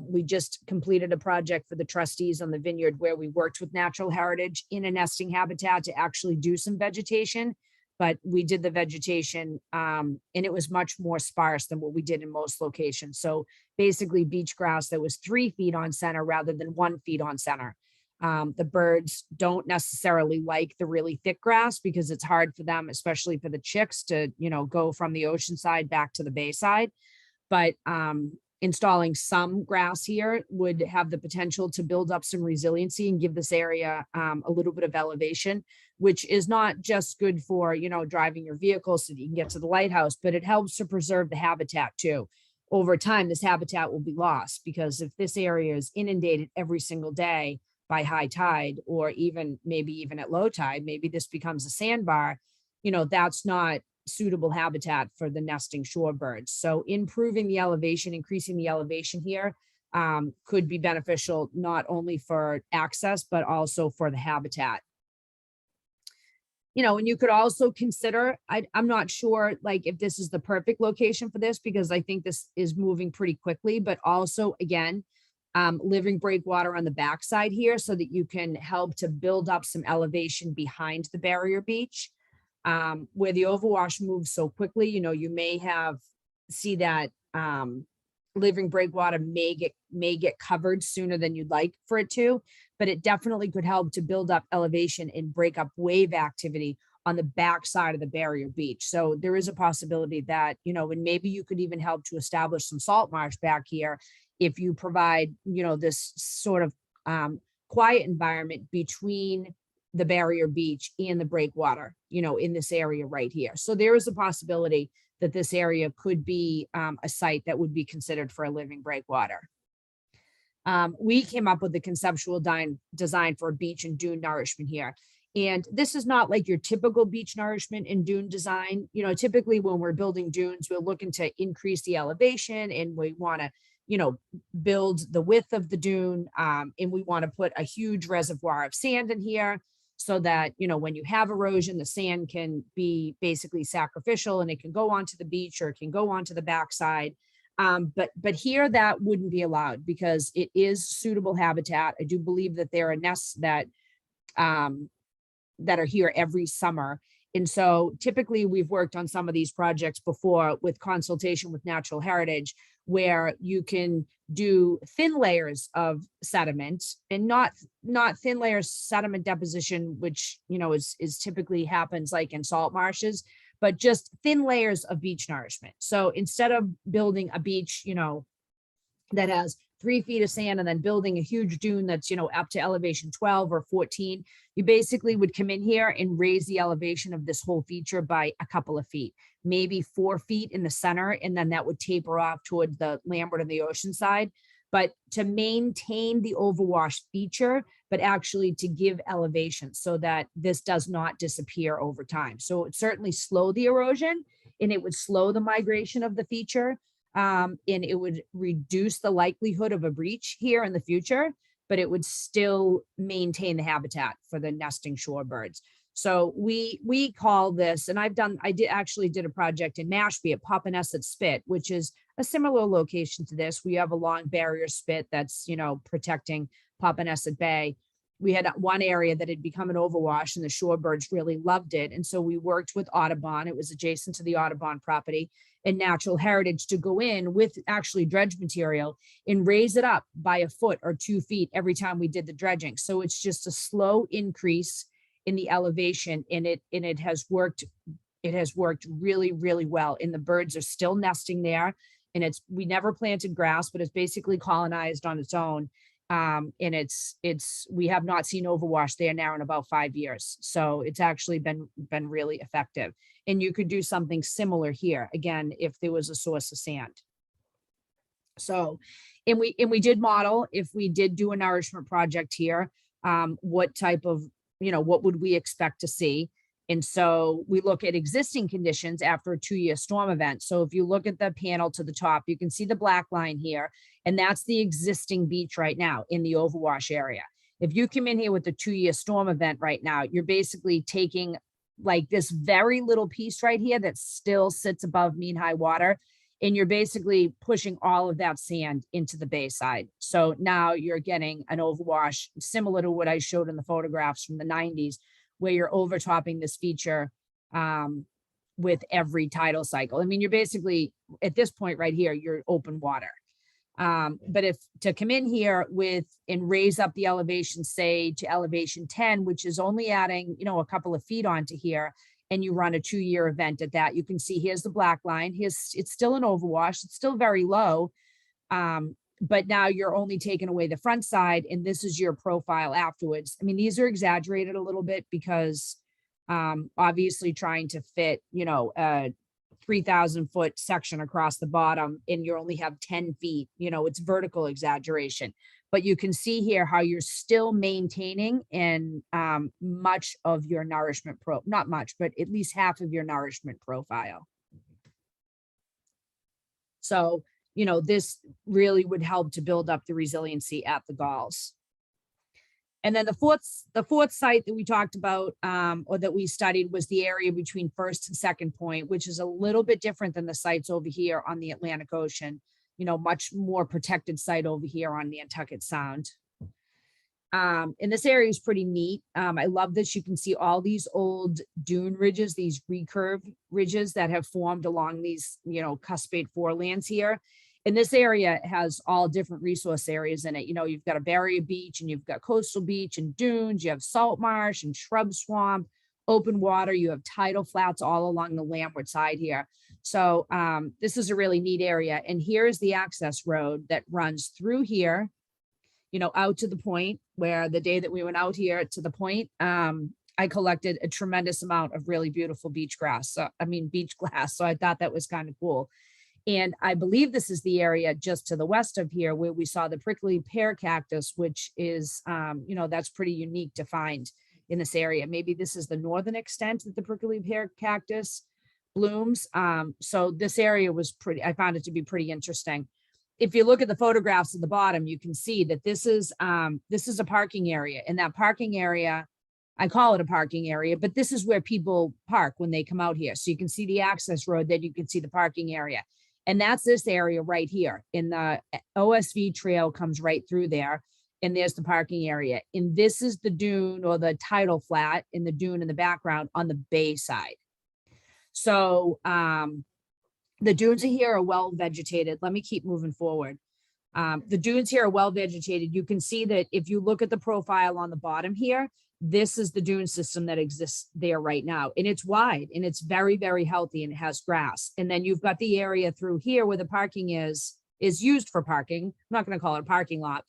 We just completed a project for the trustees on the vineyard where we worked with natural heritage in a nesting habitat to actually do some vegetation, but we did the vegetation and it was much more sparse than what we did in most locations. So basically beach grass that was 3 feet on center rather than 1 feet on center. The birds don't necessarily like the really thick grass because it's hard for them, especially for the chicks, to, go from the ocean side back to the bay side. But installing some grass here would have the potential to build up some resiliency and give this area a little bit of elevation, which is not just good for, driving your vehicle so that you can get to the lighthouse, but it helps to preserve the habitat too. Over time, this habitat will be lost because if this area is inundated every single day, by high tide, or maybe even at low tide, maybe this becomes a sandbar, that's not suitable habitat for the nesting shorebirds. So improving the elevation, increasing the elevation here could be beneficial not only for access, but also for the habitat. And you could also consider, I'm not sure like if this is the perfect location for this, because I think this is moving pretty quickly, but also again, living breakwater on the backside here so that you can help to build up some elevation behind the barrier beach. Where the overwash moves so quickly, you may see that living breakwater may get covered sooner than you'd like for it to, but it definitely could help to build up elevation and break up wave activity on the backside of the barrier beach. So there is a possibility that, and maybe you could even help to establish some salt marsh back here if you provide, this sort of quiet environment between the barrier beach and the breakwater, in this area right here. So there is a possibility that this area could be a site that would be considered for a living breakwater. We came up with the conceptual design for a beach and dune nourishment here. And this is not like your typical beach nourishment and dune design. Typically when we're building dunes, we're looking to increase the elevation and we want to, build the width of the dune. And we want to put a huge reservoir of sand in here so that, when you have erosion, the sand can be basically sacrificial and it can go onto the beach or it can go onto the backside. But here that wouldn't be allowed because it is suitable habitat. I do believe that there are nests that are here every summer. And so typically we've worked on some of these projects before with consultation with Natural Heritage, where you can do thin layers of sediment and not thin layers sediment deposition, which, is typically happens like in salt marshes, but just thin layers of beach nourishment. So instead of building a beach, that has 3 feet of sand and then building a huge dune that's, up to elevation 12 or 14, you basically would come in here and raise the elevation of this whole feature by a couple of feet, maybe 4 feet in the center. And then that would taper off toward the landward and the ocean side. But to maintain the overwash feature, but actually to give elevation so that this does not disappear over time. So it would certainly slow the erosion and it would slow the migration of the feature. And it would reduce the likelihood of a breach here in the future, but it would still maintain the habitat for the nesting shorebirds. So we call this, and I actually did a project in Mashpee at Popponesset Spit, which is a similar location to this. We have a long barrier spit that's, protecting Popponesset Bay. We had one area that had become an overwash and the shorebirds really loved it. And so we worked with Audubon. It was adjacent to the Audubon property and Natural Heritage to go in with actually dredge material and raise it up by a foot or 2 feet every time we did the dredging. So it's just a slow increase in the elevation, and it has worked. It has worked really, really well. And the birds are still nesting there. And we never planted grass, but it's basically colonized on its own. And we have not seen overwash there now in about 5 years. So it's actually been really effective. And you could do something similar here, again, if there was a source of sand. So, and we did model, if we did do a nourishment project here, what type of, what would we expect to see? And so we look at existing conditions after a 2-year storm event. So if you look at the panel to the top, you can see the black line here, and that's the existing beach right now in the overwash area. If you come in here with a 2-year storm event right now, you're basically taking like this very little piece right here that still sits above mean high water, and you're basically pushing all of that sand into the bayside. So now you're getting an overwash similar to what I showed in the photographs from the 90s, where you're overtopping this feature with every tidal cycle. I mean, you're basically at this point right here, you're open water. But if to come in here and raise up the elevation, say to elevation 10, which is only adding, a couple of feet onto here, and you run a 2-year event at that, you can see here's the black line. It's still an overwash. It's still very low. But now you're only taking away the front side, and this is your profile afterwards. I mean, these are exaggerated a little bit because obviously trying to fit, a 3,000 foot section across the bottom, and you only have 10 feet, it's vertical exaggeration. but you can see here how you're still maintaining in much of your nourishment not much, but at least half of your nourishment profile. So, you know, this really would help to build up the resiliency at the galls. And then the fourth site that we talked about or that we studied was the area between first and second point, which is a little bit different than the sites over here on the Atlantic Ocean, you know, much more protected site over here on Nantucket Sound. And this area is pretty neat. I love this. You can see all these old dune ridges, these recurve ridges that have formed along these, you know, cuspate forelands here. And this area has all different resource areas in it. You know, you've got a barrier beach and you've got coastal beach and dunes, you have salt marsh and shrub swamp, open water, you have tidal flats all along the landward side here. So this is a really neat area. And here's the access road that runs through here, you know, out to the point where the day that we went out here to the point, I collected a tremendous amount of really beautiful beach grass. Beach glass. So I thought that was kind of cool. And I believe this is the area just to the west of here where we saw the prickly pear cactus, which is, you know, that's pretty unique to find in this area. Maybe this is the northern extent that the prickly pear cactus blooms. So this area was I found it to be pretty interesting. If you look at the photographs at the bottom, you can see that this is a parking area. And that parking area, I call it a parking area, but this is where people park when they come out here. So you can see the access road, then you can see the parking area. And that's this area right here. In the OSV trail comes right through there. And there's the parking area. And this is the dune or the tidal flat in the dune in the background on the bay side. So the dunes here are well vegetated. Let me keep moving forward. The dunes here are well vegetated. You can see that if you look at the profile on the bottom here, this is the dune system that exists there right now. And it's wide and it's very, very healthy and it has grass. And then you've got the area through here where the parking is used for parking. I'm not going to call it a parking lot,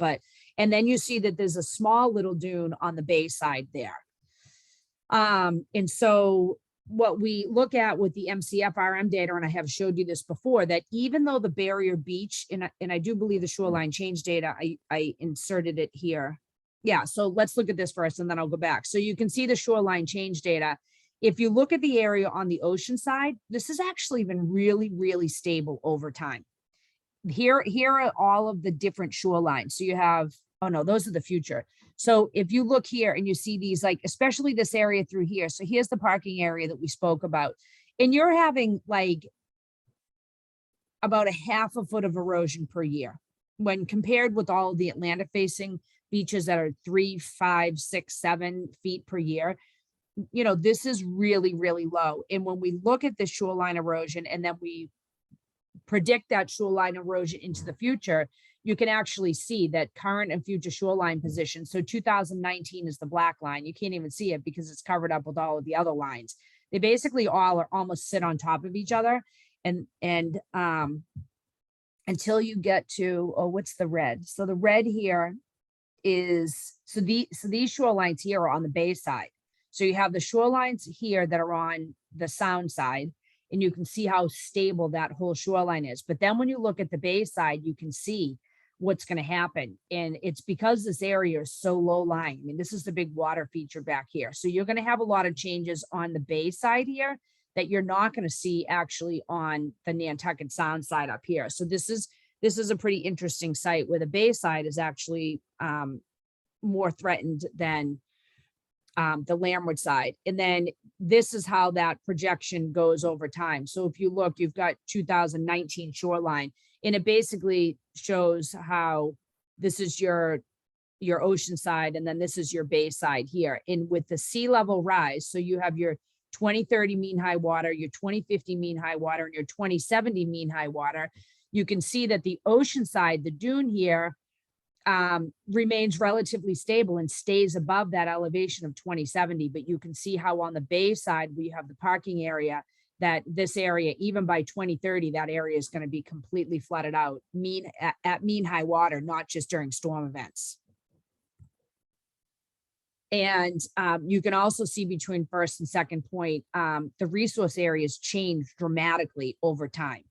and then you see that there's a small little dune on the bay side there. And so what we look at with the Mcfrm data, and I have showed you this before, that even though the barrier beach, and I do believe the shoreline change data, I inserted it here. Yeah, so let's look at this first and then I'll go back. So you can see the shoreline change data. If you look at the area on the ocean side, this has actually been really, really stable over time. Here are all of the different shorelines. So you have, oh no, those are the future. So if you look here and you see these, like, especially this area through here. So here's the parking area that we spoke about. And you're having like about a half a foot of erosion per year when compared with all of the Atlantic facing beaches that are 3, 5, 6, 7 feet per year. You know, this is really, really low. And when we look at the shoreline erosion and then we predict that shoreline erosion into the future, you can actually see that current and future shoreline position. So 2019 is the black line. You can't even see it because it's covered up with all of the other lines. They basically all are almost sit on top of each other. And until you get to, oh, what's the red? So the red here is, so these shorelines here are on the bay side. So you have the shorelines here that are on the sound side, and you can see how stable that whole shoreline is. But then when you look at the bay side, you can see what's going to happen. And it's because this area is so low lying. I mean, this is the big water feature back here. So you're going to have a lot of changes on the bay side here that you're not going to see actually on the Nantucket Sound side up here. So this is a pretty interesting site where the bay side is actually more threatened than the landward side. And then this is how that projection goes over time. So if you look, you've got 2019 shoreline, and it basically shows how this is your ocean side, and then this is your bay side here. And with the sea level rise, so you have your 2030 mean high water, your 2050 mean high water, and your 2070 mean high water, you can see that the ocean side, the dune here, remains relatively stable and stays above that elevation of 2070. But you can see how on the bay side, we have the parking area, that this area, even by 2030, that area is going to be completely flooded out at mean high water, not just during storm events. And you can also see between first and second point, the resource areas change dramatically over time.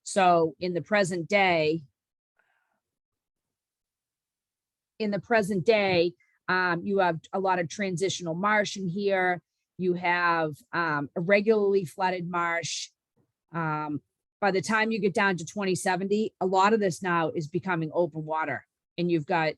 So in the present day, in the present day, you have a lot of transitional marsh in here. You have a regularly flooded marsh. By the time you get down to 2070, a lot of this now is becoming open water, and you've got,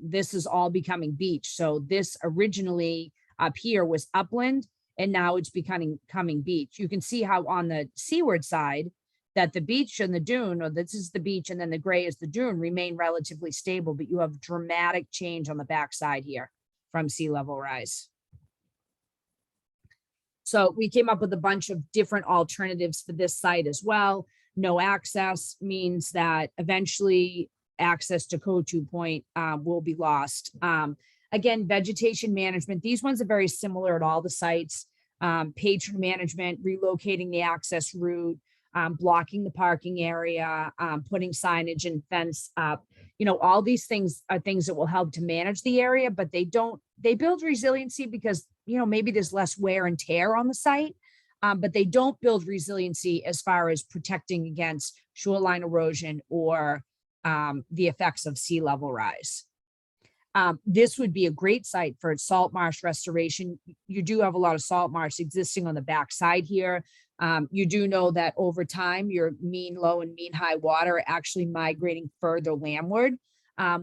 this is all becoming beach. So this originally up here was upland, and now it's becoming beach. You can see how on the seaward side that the beach and the dune, or this is the beach and then the gray is the dune, remain relatively stable, but you have dramatic change on the backside here from sea level rise. So we came up with a bunch of different alternatives for this site as well. No access means that eventually access to Cotu Point will be lost. Again, vegetation management, these ones are very similar at all the sites. Patron management, relocating the access route, blocking the parking area, putting signage and fence up. All these things are things that will help to manage the area, but they build resiliency because, maybe there's less wear and tear on the site, but they don't build resiliency as far as protecting against shoreline erosion or the effects of sea level rise. This would be a great site for salt marsh restoration. You do have a lot of salt marsh existing on the backside here. You do know that over time, your mean low and mean high water are actually migrating further landward.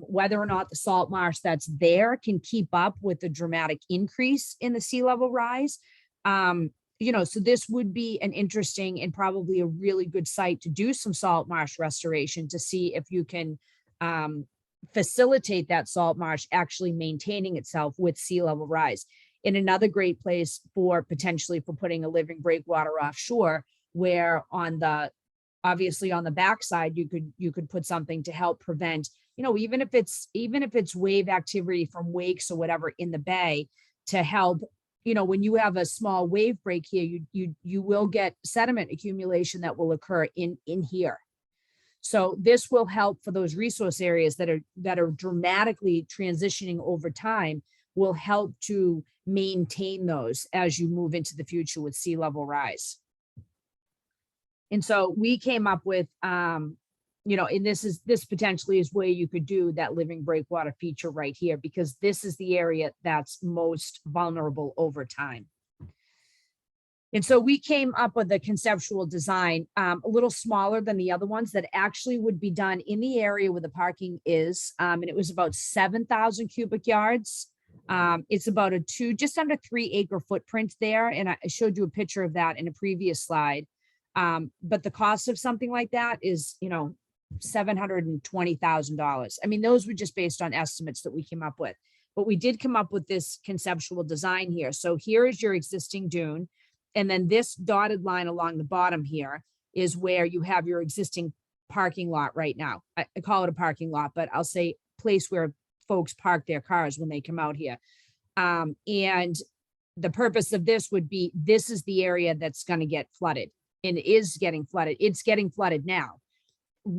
Whether or not the salt marsh that's there can keep up with the dramatic increase in the sea level rise. So this would be an interesting and probably a really good site to do some salt marsh restoration to see if you can facilitate that salt marsh actually maintaining itself with sea level rise. In another great place for potentially for putting a living breakwater offshore, where obviously on the backside you could put something to help prevent, even if it's wave activity from wakes or whatever in the bay, to help, when you have a small wave break here, you will get sediment accumulation that will occur in here. So this will help for those resource areas that are dramatically transitioning over time, will help to maintain those as you move into the future with sea level rise. And so we came up with, and this potentially is where you could do that living breakwater feature right here, because this is the area that's most vulnerable over time. And so we came up with a conceptual design, a little smaller than the other ones, that actually would be done in the area where the parking is. And it was about 7,000 cubic yards. It's about just under 3 acre footprint there. And I showed you a picture of that in a previous slide. But the cost of something like that is, $720,000. I mean, those were just based on estimates that we came up with, but we did come up with this conceptual design here. So here is your existing dune. And then this dotted line along the bottom here is where you have your existing parking lot right now. I call it a parking lot, but I'll say place where folks park their cars when they come out here. And the purpose of this would be, this is the area that's going to get flooded, and it is getting flooded. It's getting flooded now.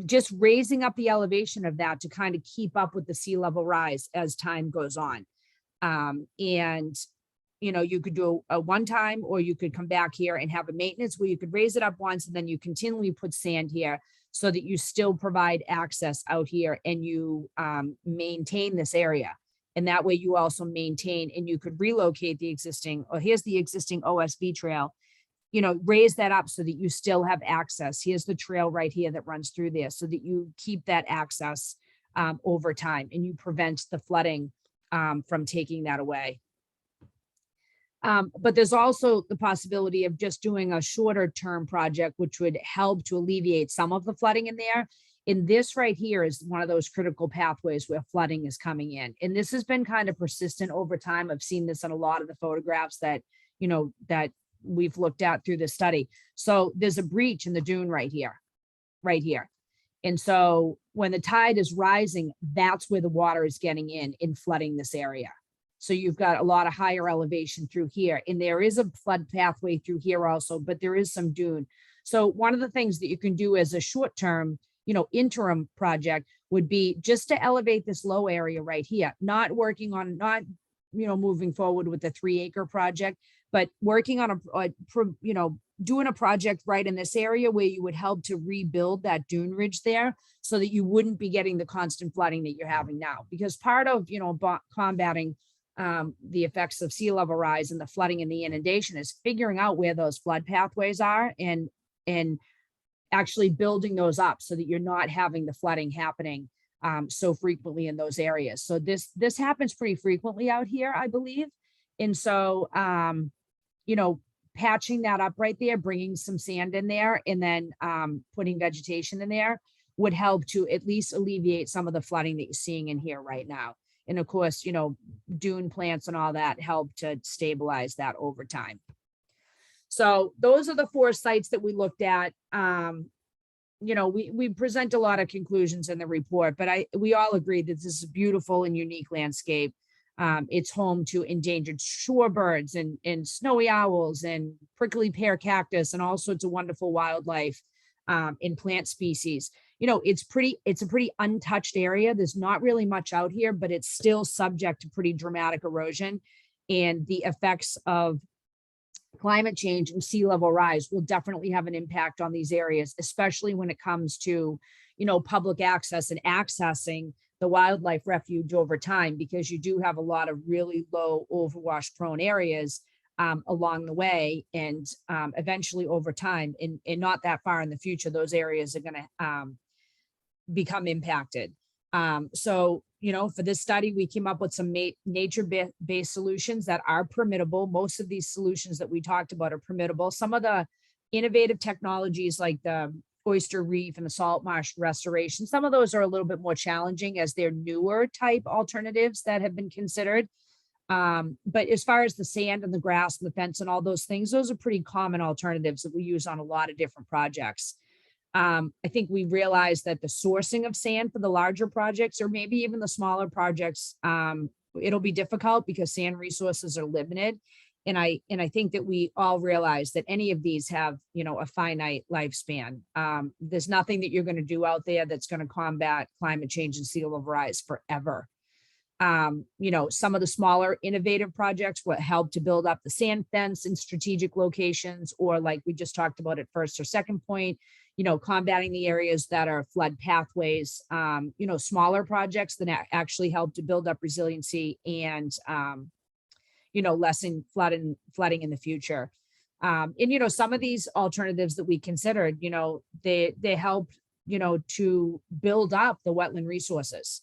Just raising up the elevation of that to kind of keep up with the sea level rise as time goes on. And you could do a one time, or you could come back here and have a maintenance where you could raise it up once and then you continually put sand here so that you still provide access out here and you maintain this area. And that way you also maintain, and you could relocate the existing, or here's the existing OSB trail, raise that up so that you still have access. Here's the trail right here that runs through there so that you keep that access over time, and you prevent the flooding from taking that away. But there's also the possibility of just doing a shorter term project, which would help to alleviate some of the flooding in there. And this right here is one of those critical pathways where flooding is coming in. And this has been kind of persistent over time. I've seen this in a lot of the photographs that, that we've looked at through the study. So there's a breach in the dune right here. And so when the tide is rising, that's where the water is getting in flooding this area. So you've got a lot of higher elevation through here, and there is a flood pathway through here also, but there is some dune. So one of the things that you can do as a short-term, interim project would be just to elevate this low area right here, not moving forward with the 3 acre project, but working on doing a project right in this area where you would help to rebuild that dune ridge there so that you wouldn't be getting the constant flooding that you're having now. Because part of, combating the effects of sea level rise and the flooding and the inundation is figuring out where those flood pathways are and actually building those up so that you're not having the flooding happening so frequently in those areas. So this happens pretty frequently out here, I believe. And so, patching that up right there, bringing some sand in there, and then putting vegetation in there would help to at least alleviate some of the flooding that you're seeing in here right now. And of course, dune plants and all that help to stabilize that over time. So those are the 4 sites that we looked at. We present a lot of conclusions in the report, but we all agree that this is a beautiful and unique landscape. It's home to endangered shorebirds and snowy owls and prickly pear cactus and all sorts of wonderful wildlife and plant species. It's a pretty untouched area. There's not really much out here, but it's still subject to pretty dramatic erosion, and the effects of climate change and sea level rise will definitely have an impact on these areas, especially when it comes to, public access and accessing the wildlife refuge over time, because you do have a lot of really low overwash prone areas along the way. And eventually over time, and not that far in the future, those areas are going to become impacted. So, for this study, we came up with some nature-based solutions that are permittable. Most of these solutions that we talked about are permittable. Some of the innovative technologies like the oyster reef and the salt marsh restoration, some of those are a little bit more challenging as they're newer type alternatives that have been considered. But as far as the sand and the grass and the fence and all those things, those are pretty common alternatives that we use on a lot of different projects. I think we realized that the sourcing of sand for the larger projects, or maybe even the smaller projects, it'll be difficult because sand resources are limited. And I think that we all realize that any of these have, a finite lifespan. There's nothing that you're going to do out there that's going to combat climate change and sea level rise forever. Some of the smaller innovative projects will help to build up the sand fence in strategic locations, or like we just talked about at first or second point, combating the areas that are flood pathways, smaller projects that actually help to build up resiliency and, lessen flooding in the future. And, some of these alternatives that we considered, they help, to build up the wetland resources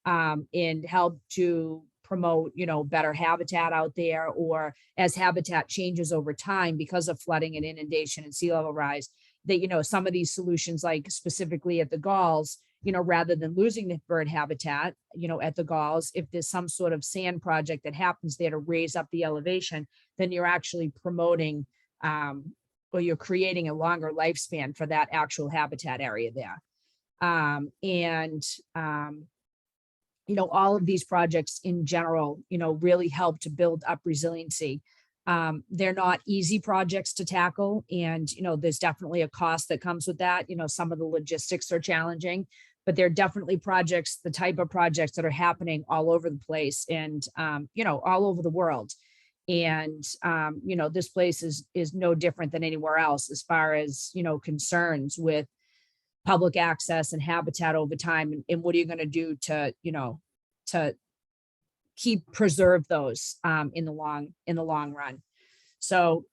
and help to promote, better habitat out there, or as habitat changes over time because of flooding and inundation and sea level rise, that, some of these solutions, like specifically at the galls, rather than losing the bird habitat, at the galls, if there's some sort of sand project that happens there to raise up the elevation, then you're actually promoting or you're creating a longer lifespan for that actual habitat area there. All of these projects in general, really help to build up resiliency. They're not easy projects to tackle. And, there's definitely a cost that comes with that. Some of the logistics are challenging, but they're definitely projects, the type of projects that are happening all over the place and, all over the world. And, this place is no different than anywhere else as far as, concerns with public access and habitat over time. And what are you going to do to, to preserve those in the long run. So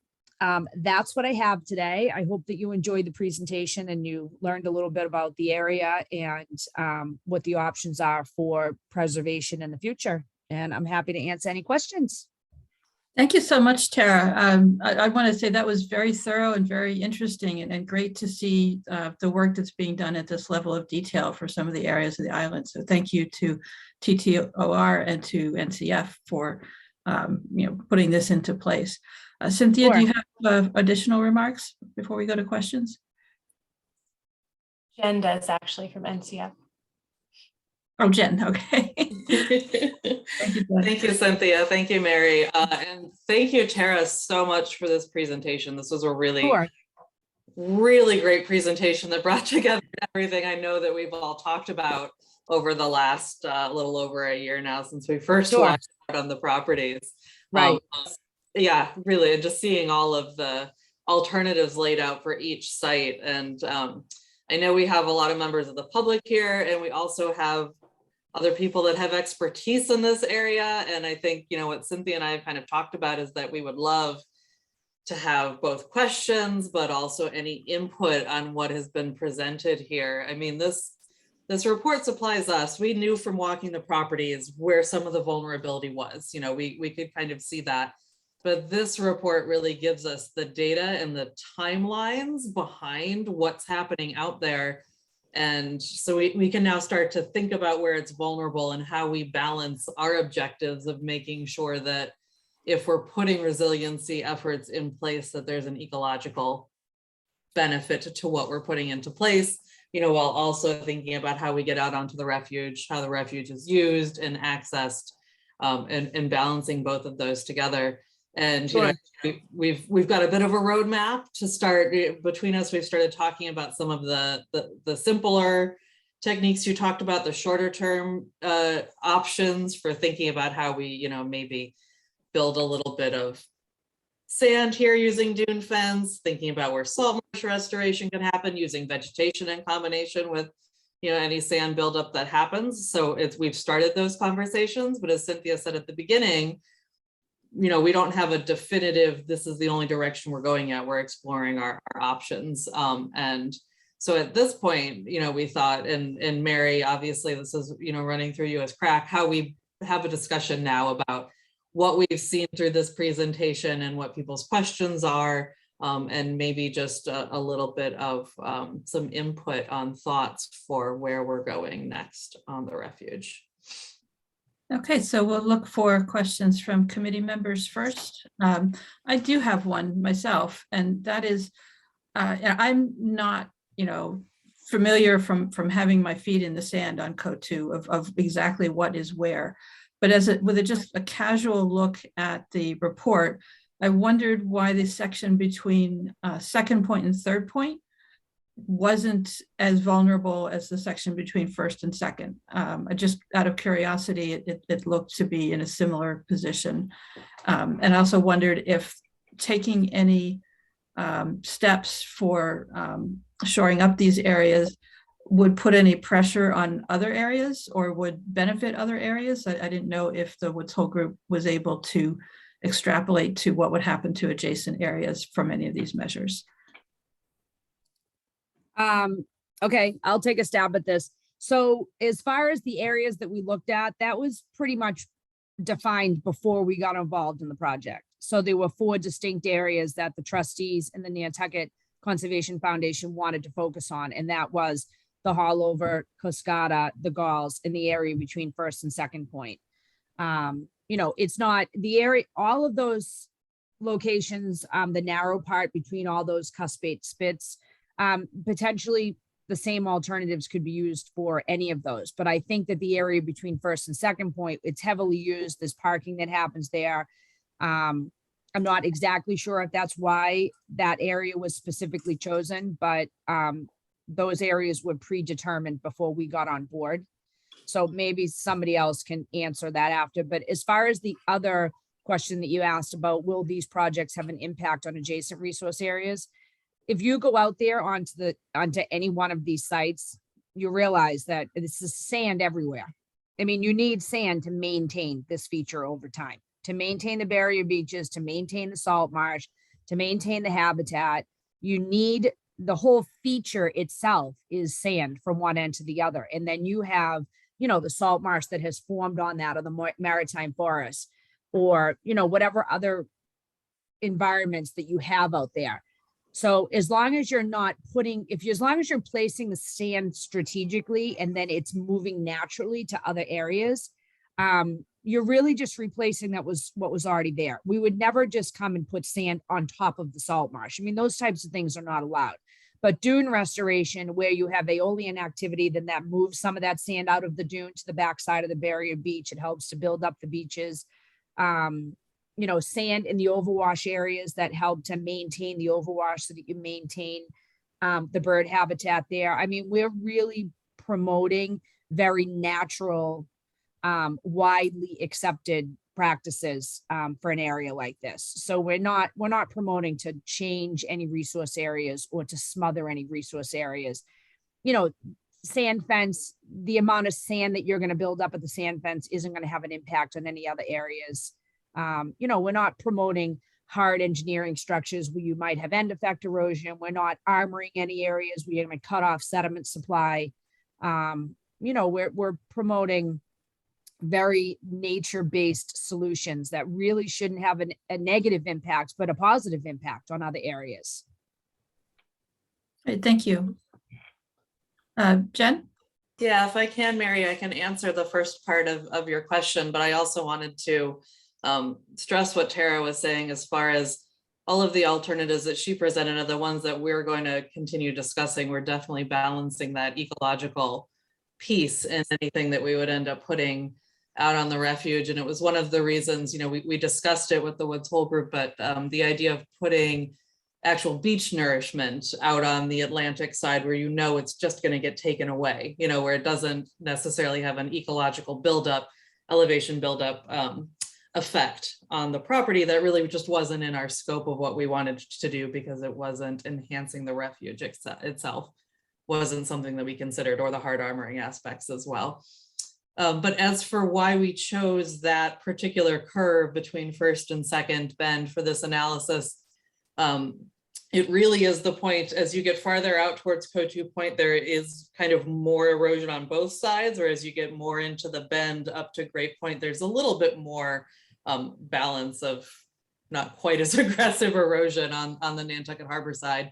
that's what I have today. I hope that you enjoyed the presentation and you learned a little bit about the area and what the options are for preservation in the future. And I'm happy to answer any questions. Thank you so much, Tara. I want to say that was very thorough and very interesting, and great to see the work that's being done at this level of detail for some of the areas of the island. So thank you to TTOR and to NCF for putting this into place. Cynthia, Sure. do you have additional remarks before we go to questions? Jen does, actually, from NCF. Oh, Jen, okay. Thank you, Jen. Thank you, Cynthia. Thank you, Mary. And thank you, Tara, so much for this presentation. This was a really, Sure. really great presentation that brought together everything I know that we've all talked about over the last little over a year now since we first Sure. walked out on the properties. Right. Yeah, really, and just seeing all of the alternatives laid out for each site. And I know we have a lot of members of the public here, and we also have other people that have expertise in this area. And I think, you know, what Cynthia and I have kind of talked about is that we would love to have both questions, but also any input on what has been presented here. I mean, this report supplies us. We knew from walking the properties where some of the vulnerability was. You know, we could kind of see that. But this report really gives us the data and the timelines behind what's happening out there. And so we can now start to think about where it's vulnerable and how we balance our objectives of making sure that if we're putting resiliency efforts in place, that there's an ecological benefit to what we're putting into place, you know, while also thinking about how we get out onto the refuge, how the refuge is used and accessed, and balancing both of those together. And you know, we've got a bit of a roadmap to start between us. We've started talking about some of the simpler techniques you talked about, the shorter term options for thinking about how we, you know, maybe build a little bit of sand here using dune fence, thinking about where salt marsh restoration can happen using vegetation in combination with, you know, any sand buildup that happens. So we've started those conversations, but as Cynthia said at the beginning, you know, we don't have a definitive, this is the only direction we're going at. We're exploring our options. And so at this point, you know, we thought, and Mary, obviously this is, you know, running through you as crack, how we have a discussion now about what we've seen through this presentation and what people's questions are, and maybe just a little bit of some input on thoughts for where we're going next on the refuge. Okay, so we'll look for questions from committee members first. I do have one myself, and that is, I'm not, you know, familiar from having my feet in the sand on CO2 of exactly what is where. But with just a casual look at the report, I wondered why the section between second point and third point wasn't as vulnerable as the section between first and second. Just out of curiosity, it looked to be in a similar position. And I also wondered if taking any steps for shoring up these areas would put any pressure on other areas or would benefit other areas. I didn't know if the Woods Hole group was able to extrapolate to what would happen to adjacent areas from any of these measures. Okay, I'll take a stab at this. So as far as the areas that we looked at, that was pretty much defined before we got involved in the project. So there were 4 distinct areas that the trustees and the Nantucket Conservation Foundation wanted to focus on, and that was the Haulover, Coscada, the Galls, and the area between first and second point. You know, it's not the area, all of those locations, the narrow part between all those cuspate spits, potentially the same alternatives could be used for any of those. But I think that the area between first and second point, it's heavily used. There's parking that happens there. I'm not exactly sure if that's why that area was specifically chosen, but those areas were predetermined before we got on board. So maybe somebody else can answer that after. But as far as the other question that you asked about, will these projects have an impact on adjacent resource areas? If you go out there onto any one of these sites, you realize that this is sand everywhere. I mean, you need sand to maintain this feature over time, to maintain the barrier beaches, to maintain the salt marsh, to maintain the habitat. You need the whole feature itself is sand from one end to the other. And then you have, you know, the salt marsh that has formed on that, or the maritime forest, or, you know, whatever other environments that you have out there. So as long as you're not putting, as long as you're placing the sand strategically and then it's moving naturally to other areas, you're really just replacing what was already there. We would never just come and put sand on top of the salt marsh. I mean, those types of things are not allowed. But dune restoration, where you have aeolian activity, then that moves some of that sand out of the dune to the backside of the barrier beach. It helps to build up the beaches. You know, sand in the overwash areas that help to maintain the overwash so that you maintain the bird habitat there. I mean, we're really promoting very natural, widely accepted practices for an area like this. So we're not promoting to change any resource areas or to smother any resource areas. You know, sand fence, the amount of sand that you're going to build up at the sand fence isn't going to have an impact on any other areas. You know, we're not promoting hard engineering structures where you might have end effect erosion. We're not armoring any areas where you're going to cut off sediment supply. You know, we're promoting very nature-based solutions that really shouldn't have a negative impact, but a positive impact on other areas. Great, thank you. Jen? Yeah, if I can, Mary, I can answer the first part of your question, but I also wanted to stress what Tara was saying as far as all of the alternatives that she presented are the ones that we're going to continue discussing. We're definitely balancing that ecological piece in anything that we would end up putting out on the refuge. And it was one of the reasons, you know, we discussed it with the Woods Hole group, but the idea of putting actual beach nourishment out on the Atlantic side where, you know, it's just going to get taken away, you know, where it doesn't necessarily have an ecological buildup, elevation buildup effect on the property, that really just wasn't in our scope of what we wanted to do, because it wasn't enhancing the refuge itself, wasn't something that we considered, or the hard armoring aspects as well. But as for why we chose that particular curve between first and second bend for this analysis, it really is the point, as you get farther out towards Coteau Point, there is kind of more erosion on both sides, or as you get more into the bend up to Great Point, there's a little bit more balance of not quite as aggressive erosion on the Nantucket Harbor side.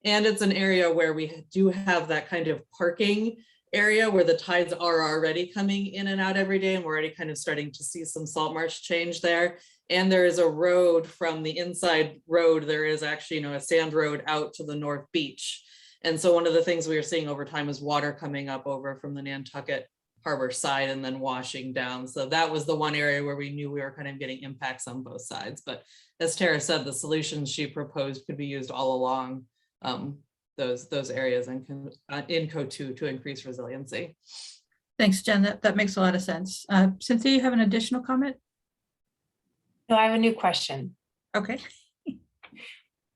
And it's an area where we do have that kind of parking area where the tides are already coming in and out every day, and we're already kind of starting to see some salt marsh change there. And there is a road from the inside road, there is actually, you know, a sand road out to the North Beach. And so one of the things we are seeing over time is water coming up over from the Nantucket Harbor side and then washing down. So that was the one area where we knew we were kind of getting impacts on both sides. But as Tara said, the solutions she proposed could be used all along those areas and in Coteau to increase resiliency. Thanks, Jen. That makes a lot of sense. Cynthia, you have an additional comment? No, I have a new question. Okay.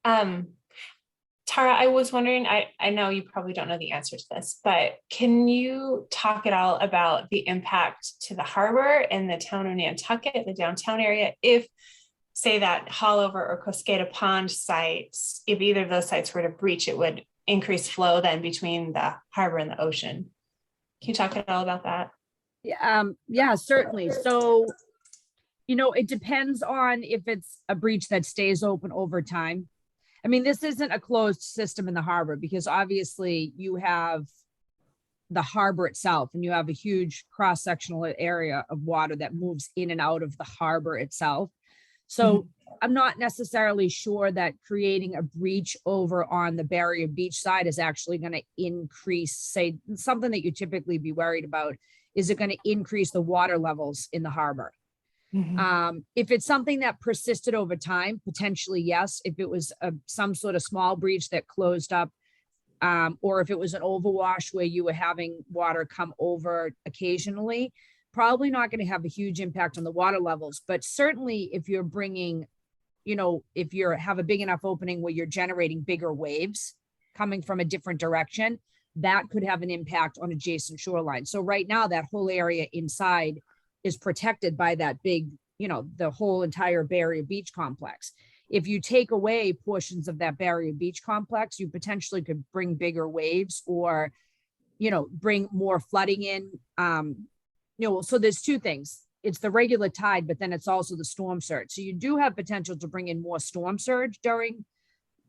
Tara, I was wondering, I know you probably don't know the answer to this, but can you talk at all about the impact to the harbor and the town of Nantucket, the downtown area, if, say, that Hollover or Coscada Pond sites, if either of those sites were to breach, it would increase flow then between the harbor and the ocean? Can you talk at all about that? Yeah, certainly. So, you know, it depends on if it's a breach that stays open over time. I mean, this isn't a closed system in the harbor, because obviously you have the harbor itself and you have a huge cross-sectional area of water that moves in and out of the harbor itself. So I'm not necessarily sure that creating a breach over on the Barrier Beach side is actually going to increase, say, something that you typically be worried about. Is it going to increase the water levels in the harbor? If it's something that persisted over time, potentially yes. If it was some sort of small breach that closed up, or if it was an overwash where you were having water come over occasionally, probably not going to have a huge impact on the water levels. But certainly if you're bringing, you know, if you have a big enough opening where you're generating bigger waves coming from a different direction, that could have an impact on adjacent shoreline. So right now that whole area inside is protected by that big, you know, the whole entire Barrier Beach complex. If you take away portions of that Barrier Beach complex, you potentially could bring bigger waves, or, you know, bring more flooding in. You know, so there's two things. It's the regular tide, but then it's also the storm surge. So you do have potential to bring in more storm surge during,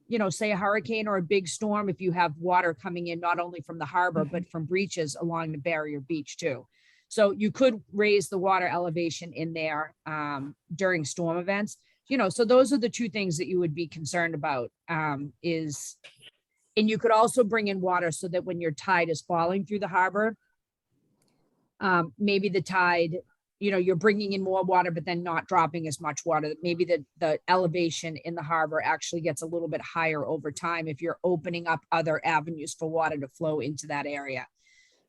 you know, say a hurricane or a big storm, if you have water coming in, not only from the harbor, but from breaches along the Barrier Beach too. So you could raise the water elevation in there during storm events, you know, so those are the two things that you would be concerned about and you could also bring in water so that when your tide is falling through the harbor, maybe the tide, you know, you're bringing in more water, but then not dropping as much water. Maybe the elevation in the harbor actually gets a little bit higher over time if you're opening up other avenues for water to flow into that area.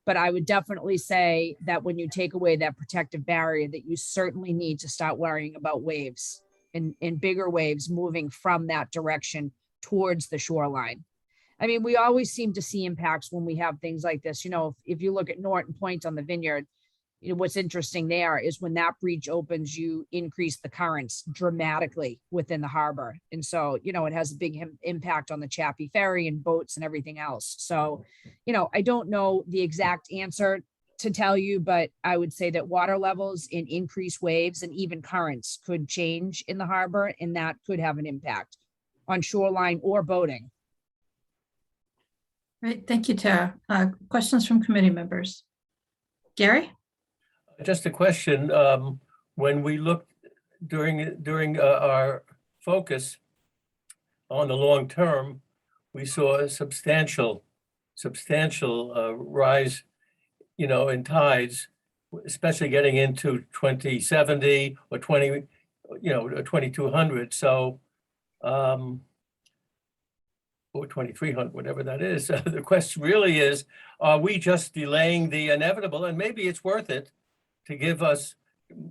But I would definitely say that when you take away that protective barrier, that you certainly need to start worrying about waves and bigger waves moving from that direction towards the shoreline. I mean, we always seem to see impacts when we have things like this. You know, if you look at Norton Point on the Vineyard, you know, what's interesting there is when that breach opens, you increase the currents dramatically within the harbor. And so, you know, it has a big impact on the Chappie Ferry and boats and everything else. So, you know, I don't know the exact answer to tell you, but I would say that water levels and increased waves and even currents could change in the harbor, and that could have an impact on shoreline or boating. Right, thank you, Tara. Questions from committee members? Gary? Just a question. When we looked during our focus on the long term, we saw a substantial rise, you know, in tides, especially getting into 2070 or 2200. So, or 2300, whatever that is. The question really is, are we just delaying the inevitable? And maybe it's worth it to give us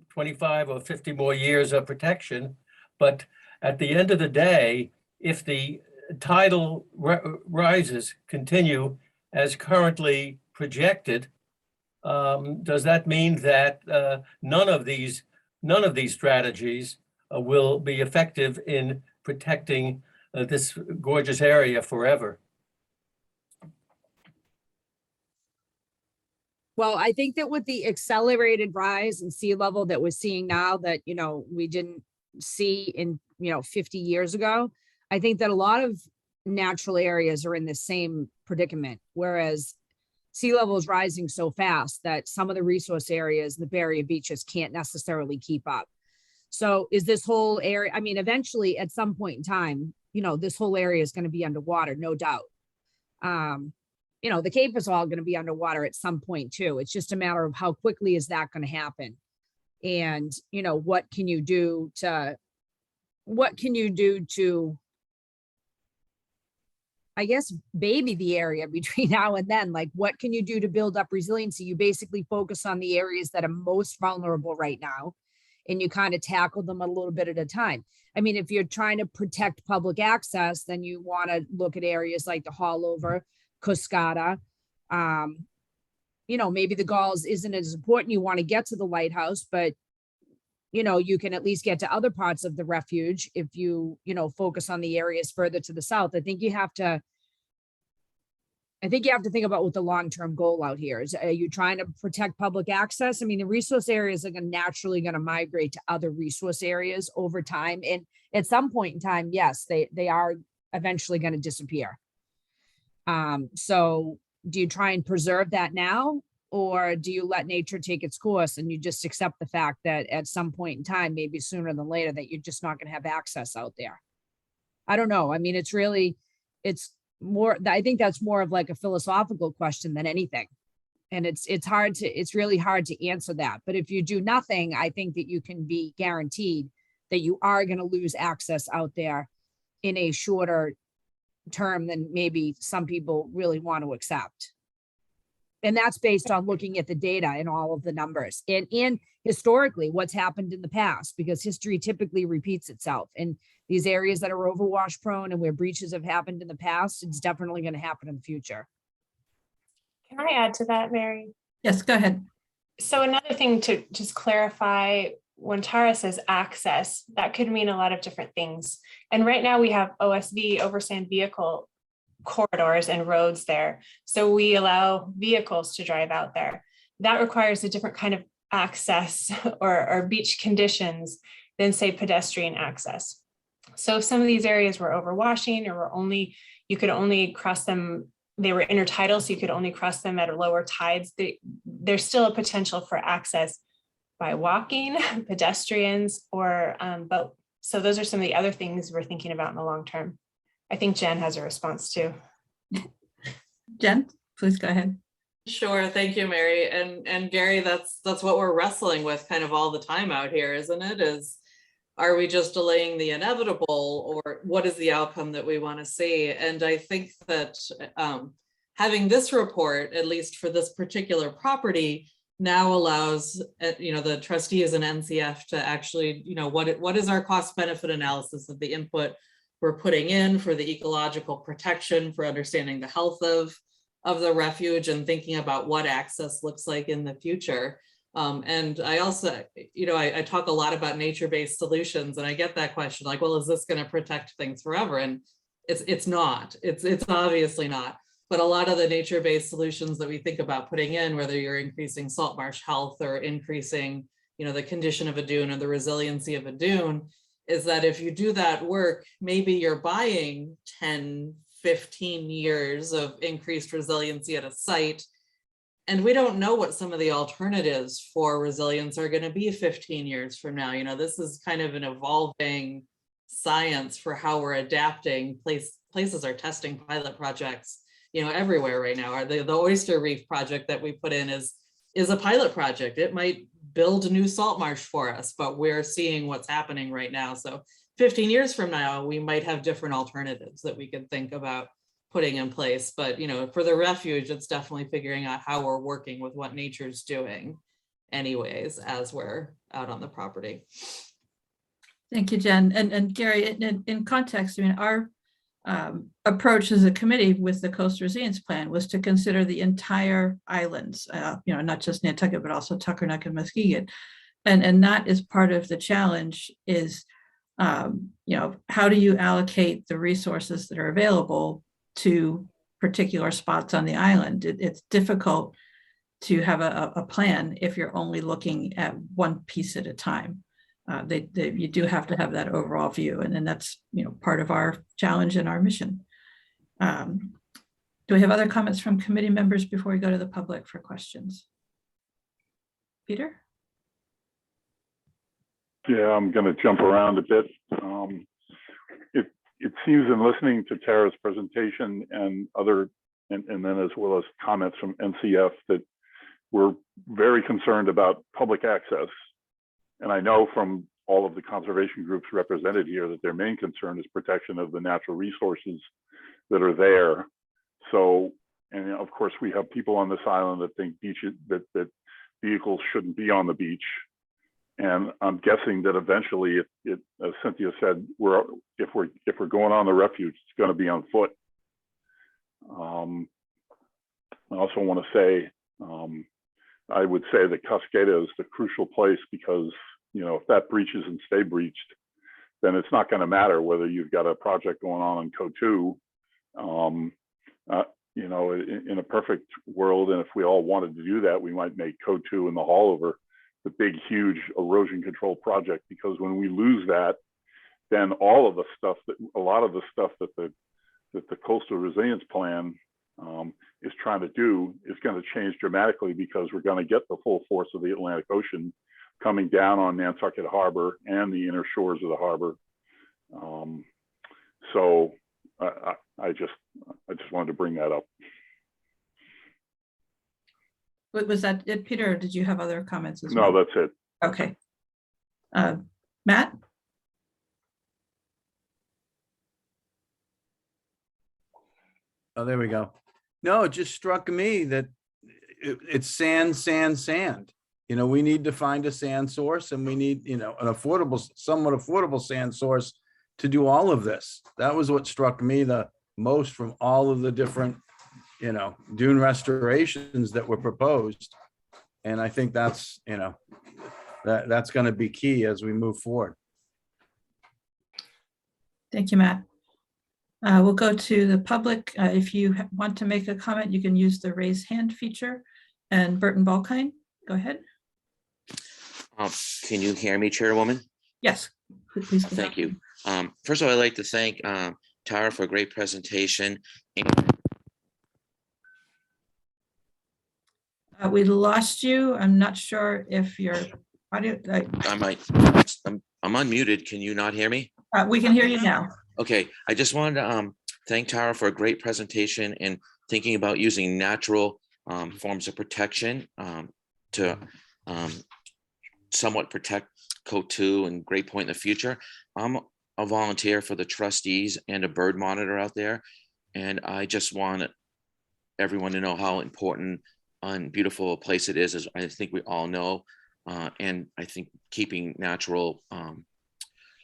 25 or 50 more years of protection. But at the end of the day, if the tidal rises continue as currently projected, does that mean that none of these strategies will be effective in protecting this gorgeous area forever? Well, I think that with the accelerated rise in sea level that we're seeing now that, you know, we didn't see in, 50 years ago, I think that a lot of natural areas are in the same predicament, whereas sea level is rising so fast that some of the resource areas, the barrier beaches can't necessarily keep up. So is this whole area, I mean, eventually at some point in time, this whole area is going to be underwater, no doubt. The Cape is all going to be underwater at some point too. It's just a matter of how quickly is that going to happen? And, what can you do to, I guess, baby the area between now and then? Like, what can you do to build up resiliency? You basically focus on the areas that are most vulnerable right now, and you kind of tackle them a little bit at a time. I mean, if you're trying to protect public access, then you want to look at areas like the Haulover, Coscada. Maybe the Galls isn't as important. You want to get to the lighthouse, but you can at least get to other parts of the refuge if you, focus on the areas further to the south. I think you have to think about what the long-term goal out here is. Are you trying to protect public access? I mean, the resource areas are naturally going to migrate to other resource areas over time. And at some point in time, yes, they are eventually going to disappear. So do you try and preserve that now? Or do you let nature take its course and you just accept the fact that at some point in time, maybe sooner than later, that you're just not going to have access out there? I don't know. I mean, it's more, I think that's more of like a philosophical question than anything. And it's really hard to answer that. But if you do nothing, I think that you can be guaranteed that you are going to lose access out there in a shorter term than maybe some people really want to accept. And that's based on looking at the data and all of the numbers and historically what's happened in the past, because history typically repeats itself. And these areas that are overwash prone and where breaches have happened in the past, it's definitely going to happen in the future. Can I add to that, Mary? Yes, go ahead. So another thing to just clarify, when Tara says access, that could mean a lot of different things. And right now we have OSV, overland vehicle corridors and roads there. So we allow vehicles to drive out there. That requires a different kind of access or beach conditions than, say, pedestrian access. So if some of these areas were overwashing or you could only cross them, they were intertidal, so you could only cross them at lower tides, there's still a potential for access by walking, pedestrians, or boat. So those are some of the other things we're thinking about in the long term. I think Jen has a response too. Jen, please go ahead. Sure, thank you, Mary. And Gary, that's what we're wrestling with kind of all the time out here, isn't it? Are we just delaying the inevitable, or what is the outcome that we want to see? And I think that having this report, at least for this particular property, now allows, the trustees and NCF to actually, what is our cost benefit analysis of the input we're putting in for the ecological protection, for understanding the health of the refuge and thinking about what access looks like in the future. And I also, I talk a lot about nature-based solutions, and I get that question like, well, is this going to protect things forever? And it's not, it's obviously not. But a lot of the nature-based solutions that we think about putting in, whether you're increasing salt marsh health or increasing, the condition of a dune or the resiliency of a dune, is that if you do that work, maybe you're buying 10, 15 years of increased resiliency at a site. And we don't know what some of the alternatives for resilience are going to be 15 years from now. This is kind of an evolving science for how we're adapting. Places are testing pilot projects everywhere right now. The oyster reef project that we put in is a pilot project. It might build a new salt marsh for us, but we're seeing what's happening right now. So 15 years from now, we might have different alternatives that we could think about putting in place. But for the refuge, it's definitely figuring out how we're working with what nature's doing anyways, as we're out on the property. Thank you, Jen. And Gary, in context, our approach as a committee with the Coastal Resilience Plan was to consider the entire islands, not just Nantucket, but also Tuckernuck and Muskegon. And that is part of the challenge is, how do you allocate the resources that are available to particular spots on the island? It's difficult to have a plan if you're only looking at one piece at a time. You do have to have that overall view, and then that's part of our challenge and our mission. Do we have other comments from committee members before we go to the public for questions? Peter? Yeah, I'm going to jump around a bit. It seems in listening to Tara's presentation and then as well as comments from NCF that we're very concerned about public access. And I know from all of the conservation groups represented here that their main concern is protection of the natural resources that are there. So, and of course, we have people on this island that think that vehicles shouldn't be on the beach. And I'm guessing that eventually, as Cynthia said, if we're going on the refuge, it's going to be on foot. I also want to say, I would say that Coscada is the crucial place because, if that breaches and stay breached, then it's not going to matter whether you've got a project going on in CO2. In a perfect world, and if we all wanted to do that, we might make CO2 and the Haulover the big, huge erosion control project, because when we lose that, then a lot of the stuff that the Coastal Resilience Plan is trying to do is going to change dramatically, because we're going to get the full force of the Atlantic Ocean coming down on Nantucket Harbor and the inner shores of the harbor. So I just wanted to bring that up. Was that it, Peter, or did you have other comments as well? No, that's it. Okay. Matt? Oh, there we go. No, it just struck me that it's sand, sand, sand. We need to find a sand source, and we need, an somewhat affordable sand source to do all of this. That was what struck me the most from all of the different, dune restorations that were proposed. And I think that's, that's going to be key as we move forward. Thank you, Matt. We'll go to the public. If you want to make a comment, you can use the raise hand feature. And Burton Balkine, go ahead. Can you hear me, Chairwoman? Yes, please. Thank you. First of all, I'd like to thank Tara for a great presentation. We lost you. I'm not sure if your audio. I'm unmuted. Can you not hear me? We can hear you now. Okay, I just wanted to thank Tara for a great presentation and thinking about using natural forms of protection to somewhat protect CO2 and Great Point in the future. I'm a volunteer for the trustees and a bird monitor out there, and I just want everyone to know how important and beautiful a place it is, as I think we all know. And I think keeping natural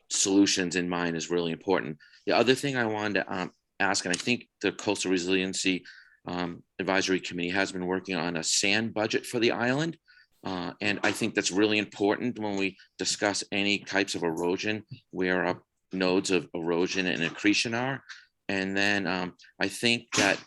solutions in mind is really important. The other thing I wanted to ask, and I think the Coastal Resiliency Advisory Committee has been working on a sand budget for the island. And I think that's really important when we discuss any types of erosion, where our nodes of erosion and accretion are. And then I think that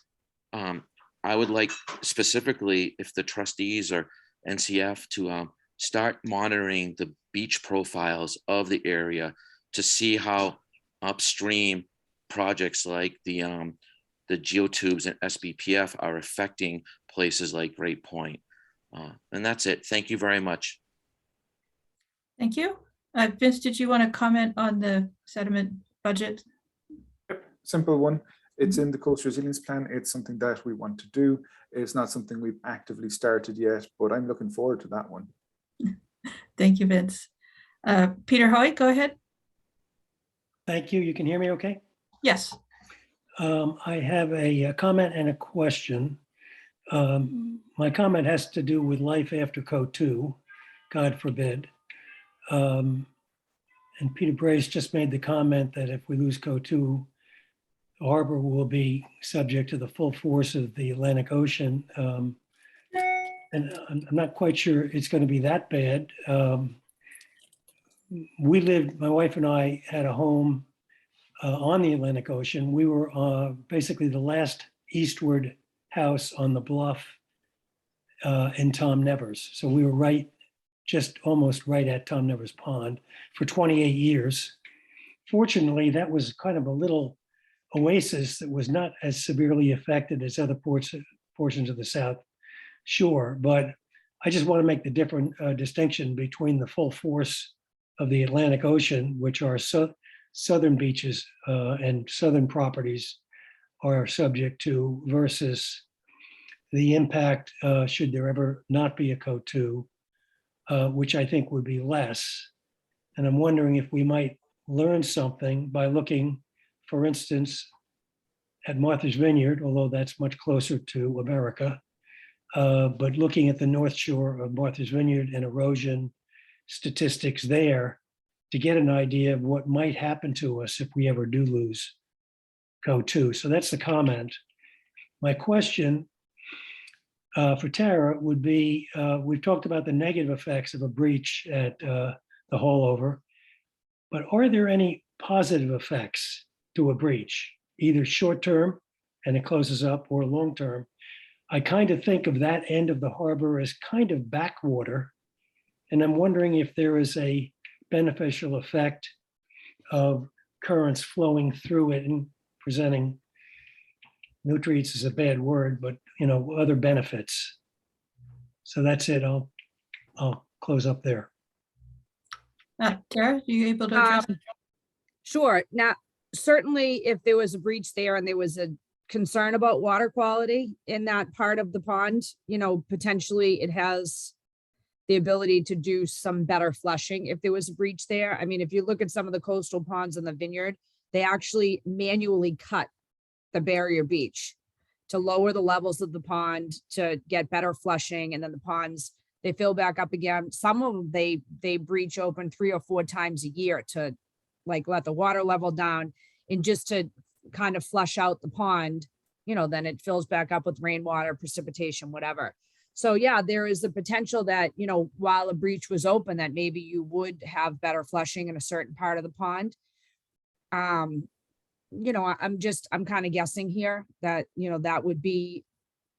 I would like specifically if the trustees or NCF to start monitoring the beach profiles of the area to see how upstream projects like the geotubes and SBPF are affecting places like Great Point. And that's it. Thank you very much. Thank you. Vince, did you want to comment on the sediment budget? Simple one. It's in the Coastal Resilience Plan. It's something that we want to do. It's not something we've actively started yet, but I'm looking forward to that one. Thank you, Vince. Peter Hoyt, go ahead. Thank you. You can hear me okay? Yes. I have a comment and a question. My comment has to do with life after Code 2, God forbid. And Peter Brace just made the comment that if we lose Code 2, the harbor will be subject to the full force of the Atlantic Ocean. And I'm not quite sure it's going to be that bad. We lived, my wife and I had a home on the Atlantic Ocean. We were basically the last eastward house on the bluff in Tom Nevers. So we were just almost right at Tom Nevers Pond for 28 years. Fortunately, that was kind of a little oasis that was not as severely affected as other portions of the South Shore. But I just want to make the different distinction between the full force of the Atlantic Ocean, which are southern beaches and southern properties are subject to, versus the impact should there ever not be a Code 2, which I think would be less. And I'm wondering if we might learn something by looking, for instance, at Martha's Vineyard, although that's much closer to America, but looking at the North Shore of Martha's Vineyard and erosion statistics there to get an idea of what might happen to us if we ever do lose Code 2. So that's the comment. My question for Tara would be, we've talked about the negative effects of a breach at the Haulover, but are there any positive effects to a breach, either short-term and it closes up, or long-term? I kind of think of that end of the harbor as kind of backwater, and I'm wondering if there is a beneficial effect of currents flowing through it and presenting nutrients is a bad word, but other benefits. So that's it. I'll close up there. Tara, are you able to address? Sure. Now, certainly if there was a breach there and there was a concern about water quality in that part of the pond, potentially it has the ability to do some better flushing if there was a breach there. I mean, if you look at some of the coastal ponds in the vineyard, they actually manually cut the barrier beach to lower the levels of the pond to get better flushing. And then the ponds, they fill back up again. Some of them, they breach open 3 or 4 times a year to let the water level down and just to kind of flush out the pond, then it fills back up with rainwater, precipitation, whatever. So yeah, there is the potential that, while a breach was open, that maybe you would have better flushing in a certain part of the pond. I'm kind of guessing here that, that would be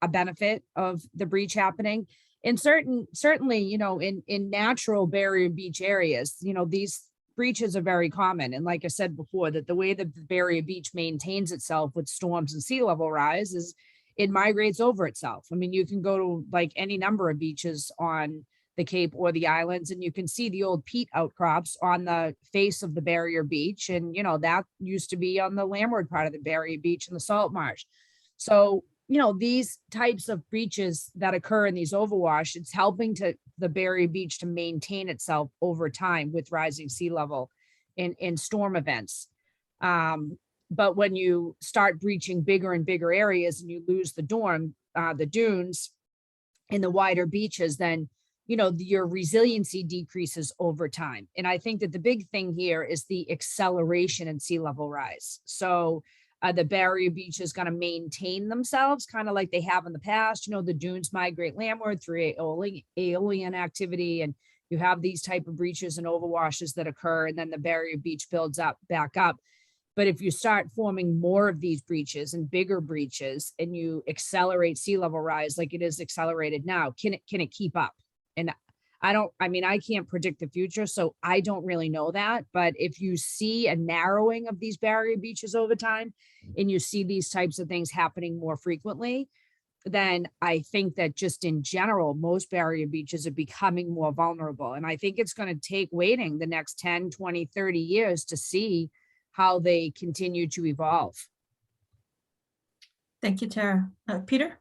a benefit of the breach happening. And certainly, in natural barrier beach areas, these breaches are very common. And like I said before, that the way that the barrier beach maintains itself with storms and sea level rise is it migrates over itself. I mean, you can go to any number of beaches on the Cape or the islands, and you can see the old peat outcrops on the face of the barrier beach. And, that used to be on the landward part of the barrier beach in the salt marsh. So, these types of breaches that occur in these overwash, it's helping the barrier beach to maintain itself over time with rising sea level in storm events. But when you start breaching bigger and bigger areas and you lose the the dunes in the wider beaches, then, you know, your resiliency decreases over time. And I think that the big thing here is the acceleration in sea level rise. So the barrier beach is going to maintain themselves kind of like they have in the past. You know, the dunes migrate landward through aeolian activity, and you have these type of breaches and overwashes that occur, and then the barrier beach builds up back up. But if you start forming more of these breaches and bigger breaches, and you accelerate sea level rise like it is accelerated now, can it keep up? And I can't predict the future, so I don't really know that. But if you see a narrowing of these barrier beaches over time, and you see these types of things happening more frequently, then I think that just in general, most barrier beaches are becoming more vulnerable. And I think it's going to take waiting the next 10, 20, 30 years to see how they continue to evolve. Thank you, Tara. Peter?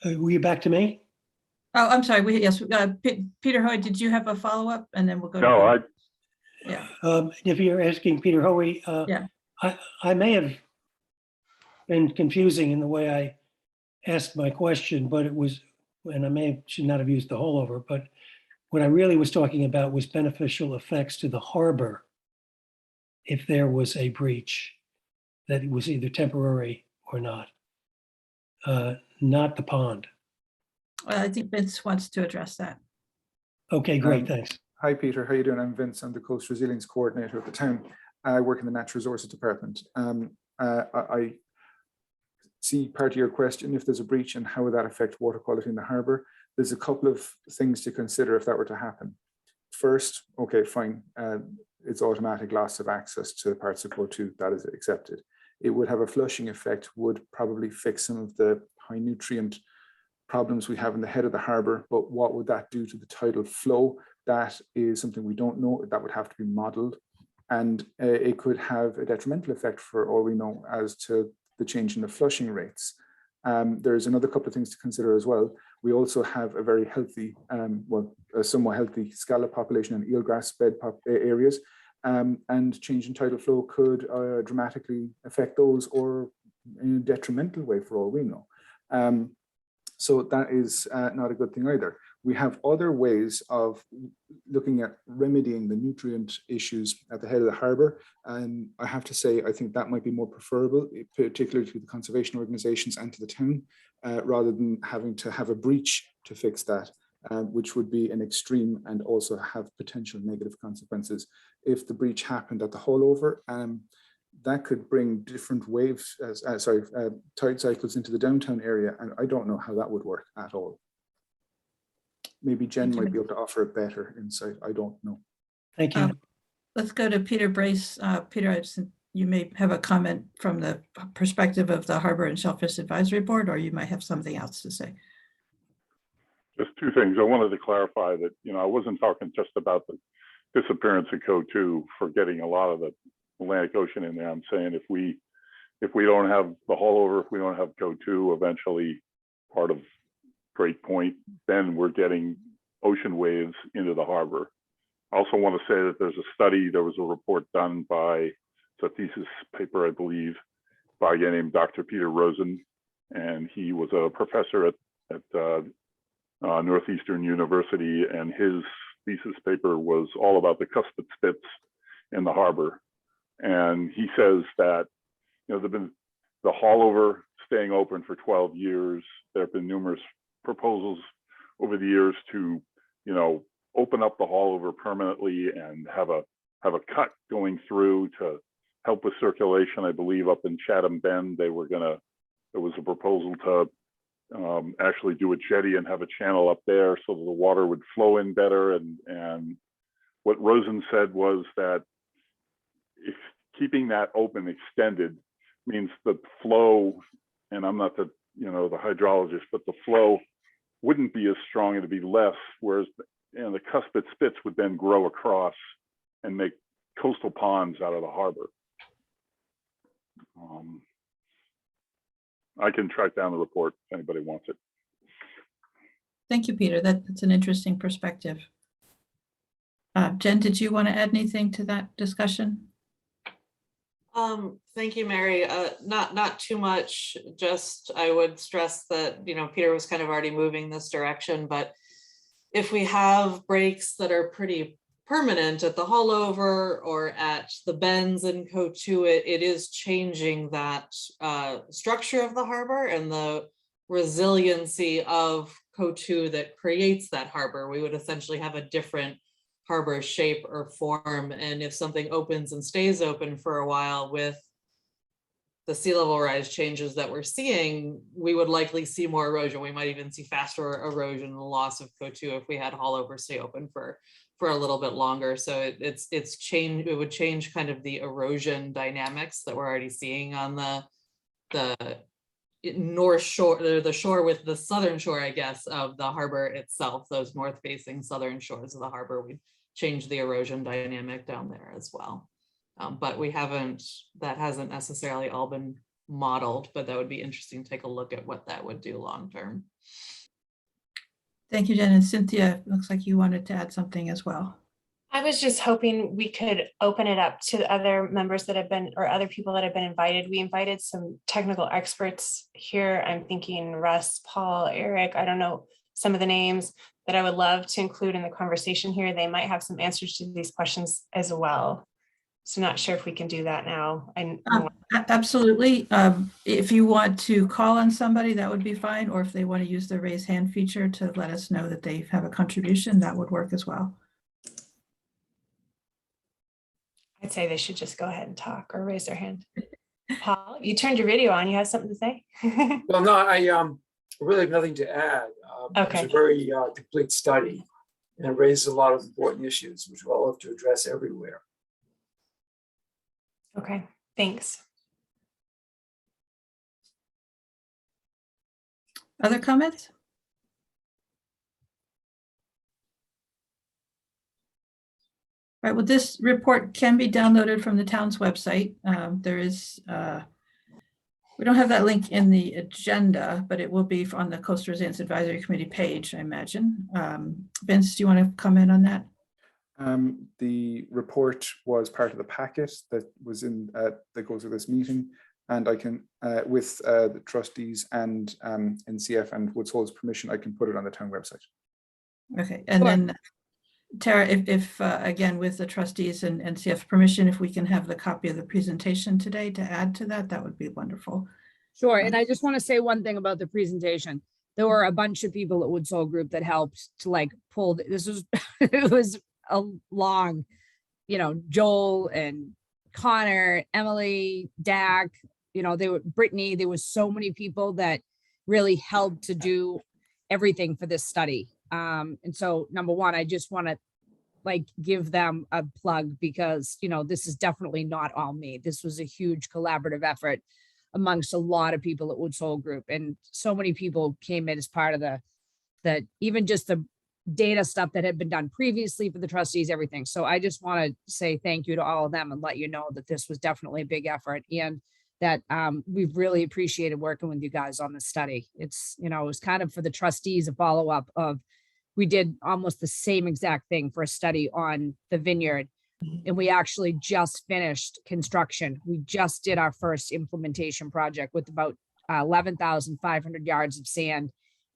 Were you back to me? Oh, I'm sorry. Yes, Peter Hoy, did you have a follow-up? And then we'll go. No, Yeah. If you're asking Peter Hoey, Yeah. I may have been confusing in the way I asked my question, but it was, and should not have used the hole over, but what I really was talking about was beneficial effects to the harbor if there was a breach that it was either temporary or not the pond. I think Vince wants to address that. Okay, great, thanks. Hi, Peter. How you doing? I'm Vince. I'm the Coast Resilience Coordinator at the town. I work in the Natural Resources Department. I see part of your question, if there's a breach and how would that affect water quality in the harbour. There's a couple of things to consider if that were to happen. First, okay, fine. It's automatic loss of access to parts of CO2, that is accepted. It would have a flushing effect, would probably fix some of the high nutrient problems we have in the head of the harbour, but what would that do to the tidal flow? That is something we don't know. That would have to be modelled, and it could have a detrimental effect for all we know as to the change in the flushing rates. There's another couple of things to consider as well. We also have a very healthy, a somewhat healthy scallop population and eelgrass bed areas, and change in tidal flow could dramatically affect those, or in a detrimental way for all we know. So that is not a good thing either. We have other ways of looking at remedying the nutrient issues at the head of the harbour. And I have to say, I think that might be more preferable, particularly to the conservation organisations and to the town, rather than having to have a breach to fix that, which would be an extreme and also have potential negative consequences. If the breach happened at the haulover, that could bring different waves, tide cycles into the downtown area, and I don't know how that would work at all. Maybe Jen might be able to offer a better insight. I don't know. Thank you. Let's go to Peter Brace. Peter, you may have a comment from the perspective of the Harbor and Shellfish Advisory Board, or you might have something else to say. just two things. I wanted to clarify that, I wasn't talking just about the disappearance of CO2 for getting a lot of the Atlantic Ocean in there. I'm saying if we don't have the haulover, if we don't have CO2 eventually part of Great Point, then we're getting ocean waves into the harbor. I also want to say that there was a report done by, it's a thesis paper, I believe, by a guy named Dr. Peter Rosen, and he was a professor at Northeastern University, and his thesis paper was all about the cuspid spits in the harbor. And he says that, there've been the haulover staying open for 12 years. There have been numerous proposals over the years to, open up the haulover permanently and have a cut going through to help with circulation. I believe up in Chatham Bend, there was a proposal to actually do a jetty and have a channel up there so that the water would flow in better. And what Rosen said was that if keeping that open extended means the flow, and I'm not the hydrologist, but the flow wouldn't be as strong, it'd be less, whereas the cuspid spits would then grow across and make coastal ponds out of the harbor. I can track down the report if anybody wants it. Thank you, Peter. That's an interesting perspective. Jen, did you want to add anything to that discussion? Thank you, Mary. Not too much, just I would stress that, Peter was kind of already moving this direction, but if we have breaks that are pretty permanent at the haulover or at the bends in Cotuit, it is changing that structure of the harbor and the resiliency of Cotuit that creates that harbor. We would essentially have a different harbor shape or form. And if something opens and stays open for a while with the sea level rise changes that we're seeing, we would likely see more erosion. We might even see faster erosion and loss of Cotuit if we had haulover stay open for a little bit longer. So it's change. It would change kind of the erosion dynamics that we're already seeing on the north shore, the shore with the southern shore, I guess, of the harbor itself. Those north facing southern shores of the harbor, we change the erosion dynamic down there as well. But that hasn't necessarily all been modeled, but that would be interesting to take a look at what that would do long term. Thank you, Jen. And Cynthia, looks like you wanted to add something as well. I was just hoping we could open it up to other members that have been, or other people that have been invited. We invited some technical experts here. I'm thinking Russ, Paul, Eric, I don't know some of the names that I would love to include in the conversation here. They might have some answers to these questions as well. So not sure if we can do that now. Absolutely. If you want to call on somebody, that would be fine. Or if they want to use the raise hand feature to let us know that they have a contribution, that would work as well. I'd say they should just go ahead and talk or raise their hand. Paul, you turned your video on. You have something to say? Well, no, I really have nothing to add. Okay. It's a very complete study, and it raises a lot of important issues, which we'll have to address everywhere. Okay, thanks. Other comments? All right, well, this report can be downloaded from the town's website. There is, we don't have that link in the agenda, but it will be on the Coastal Resilience Advisory Committee page, I imagine. Vince, do you want to comment on that? The report was part of the packet that was in that goes with this meeting, and I can, with the trustees and NCF and Woods Hole's permission, I can put it on the town website. Okay, and Sure. then Tara, if again, with the trustees and NCF permission, if we can have the copy of the presentation today to add to that, that would be wonderful. Sure. And I just want to say one thing about the presentation. There were a bunch of people at Woods Hole Group that helped to pull, this was, it was a long, Joel and Connor, Emily, Dak, they were Brittany, there was so many people that really helped to do everything for this study. And so number one, I just want to give them a plug because, this is definitely not all me. This was a huge collaborative effort amongst a lot of people at Woods Hole Group. And so many people came in as part of the even just the data stuff that had been done previously for the trustees, everything. So I just want to say thank you to all of them and let you know that this was definitely a big effort and that we've really appreciated working with you guys on this study. It's, it was kind of for the trustees a follow-up of, we did almost the same exact thing for a study on the vineyard. And we actually just finished construction. We just did our first implementation project with about 11,500 yards of sand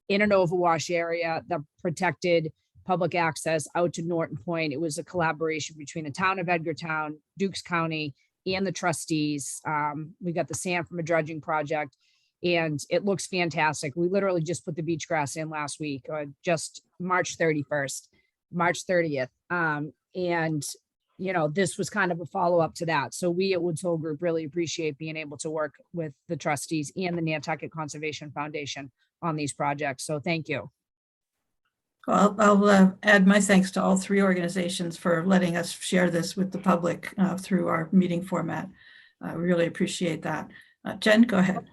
in an overwash area that protected public access out to Norton Point. It was a collaboration between the town of Edgartown, Dukes County, and the trustees. We got the sand from a dredging project and it looks fantastic. We literally just put the beach grass in last week, just March 30th. And this was kind of a follow-up to that. So we at Woods Hole Group really appreciate being able to work with the trustees and the Nantucket Conservation Foundation on these projects. So thank you. Well, I'll add my thanks to all three organizations for letting us share this with the public through our meeting format. I really appreciate that. Jen, go ahead.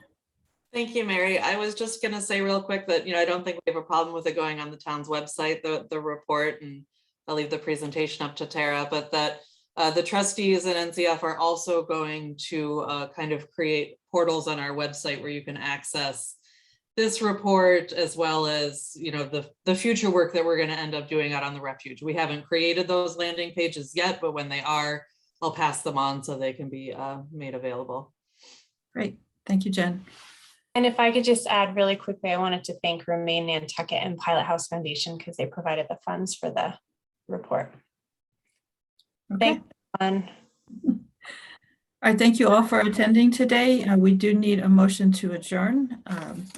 Thank you, Mary. I was just going to say real quick that, I don't think we have a problem with it going on the town's website, the report, and I'll leave the presentation up to Tara, but that the trustees and NCF are also going to kind of create portals on our website where you can access this report as well as, the future work that we're going to end up doing out on the refuge. We haven't created those landing pages yet, but when they are, I'll pass them on so they can be made available. Great. Thank you, Jen. And if I could just add really quickly, I wanted to thank Remain Nantucket and Pilot House Foundation because they provided the funds for the report. Okay. Thanks, everyone. All right, thank you all for attending today. We do need a motion to adjourn.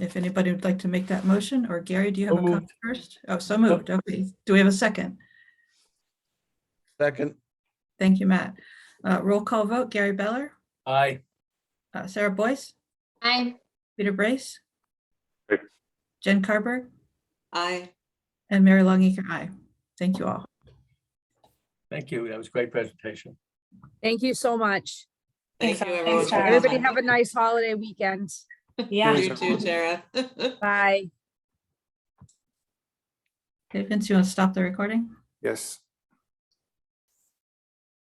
If anybody would like to make that motion, or Gary, do you have So a comment first? Oh, so moved. Okay. Do we have a second? Second, Thank you, Matt. Roll call vote, Gary Beller, Aye. Sarah Boyce, Aye. Peter Brace, Aye. Jen Carberg, Aye. and Mary Longacre, aye. Thank you all. Thank you. That was a great presentation. Thank you so much. Thank Thanks, you, thanks, everyone. for Tara. Everybody coming. have a nice holiday weekend. Yeah. You too, Tara. Bye. Okay, Vince, you want to stop the recording? Yes.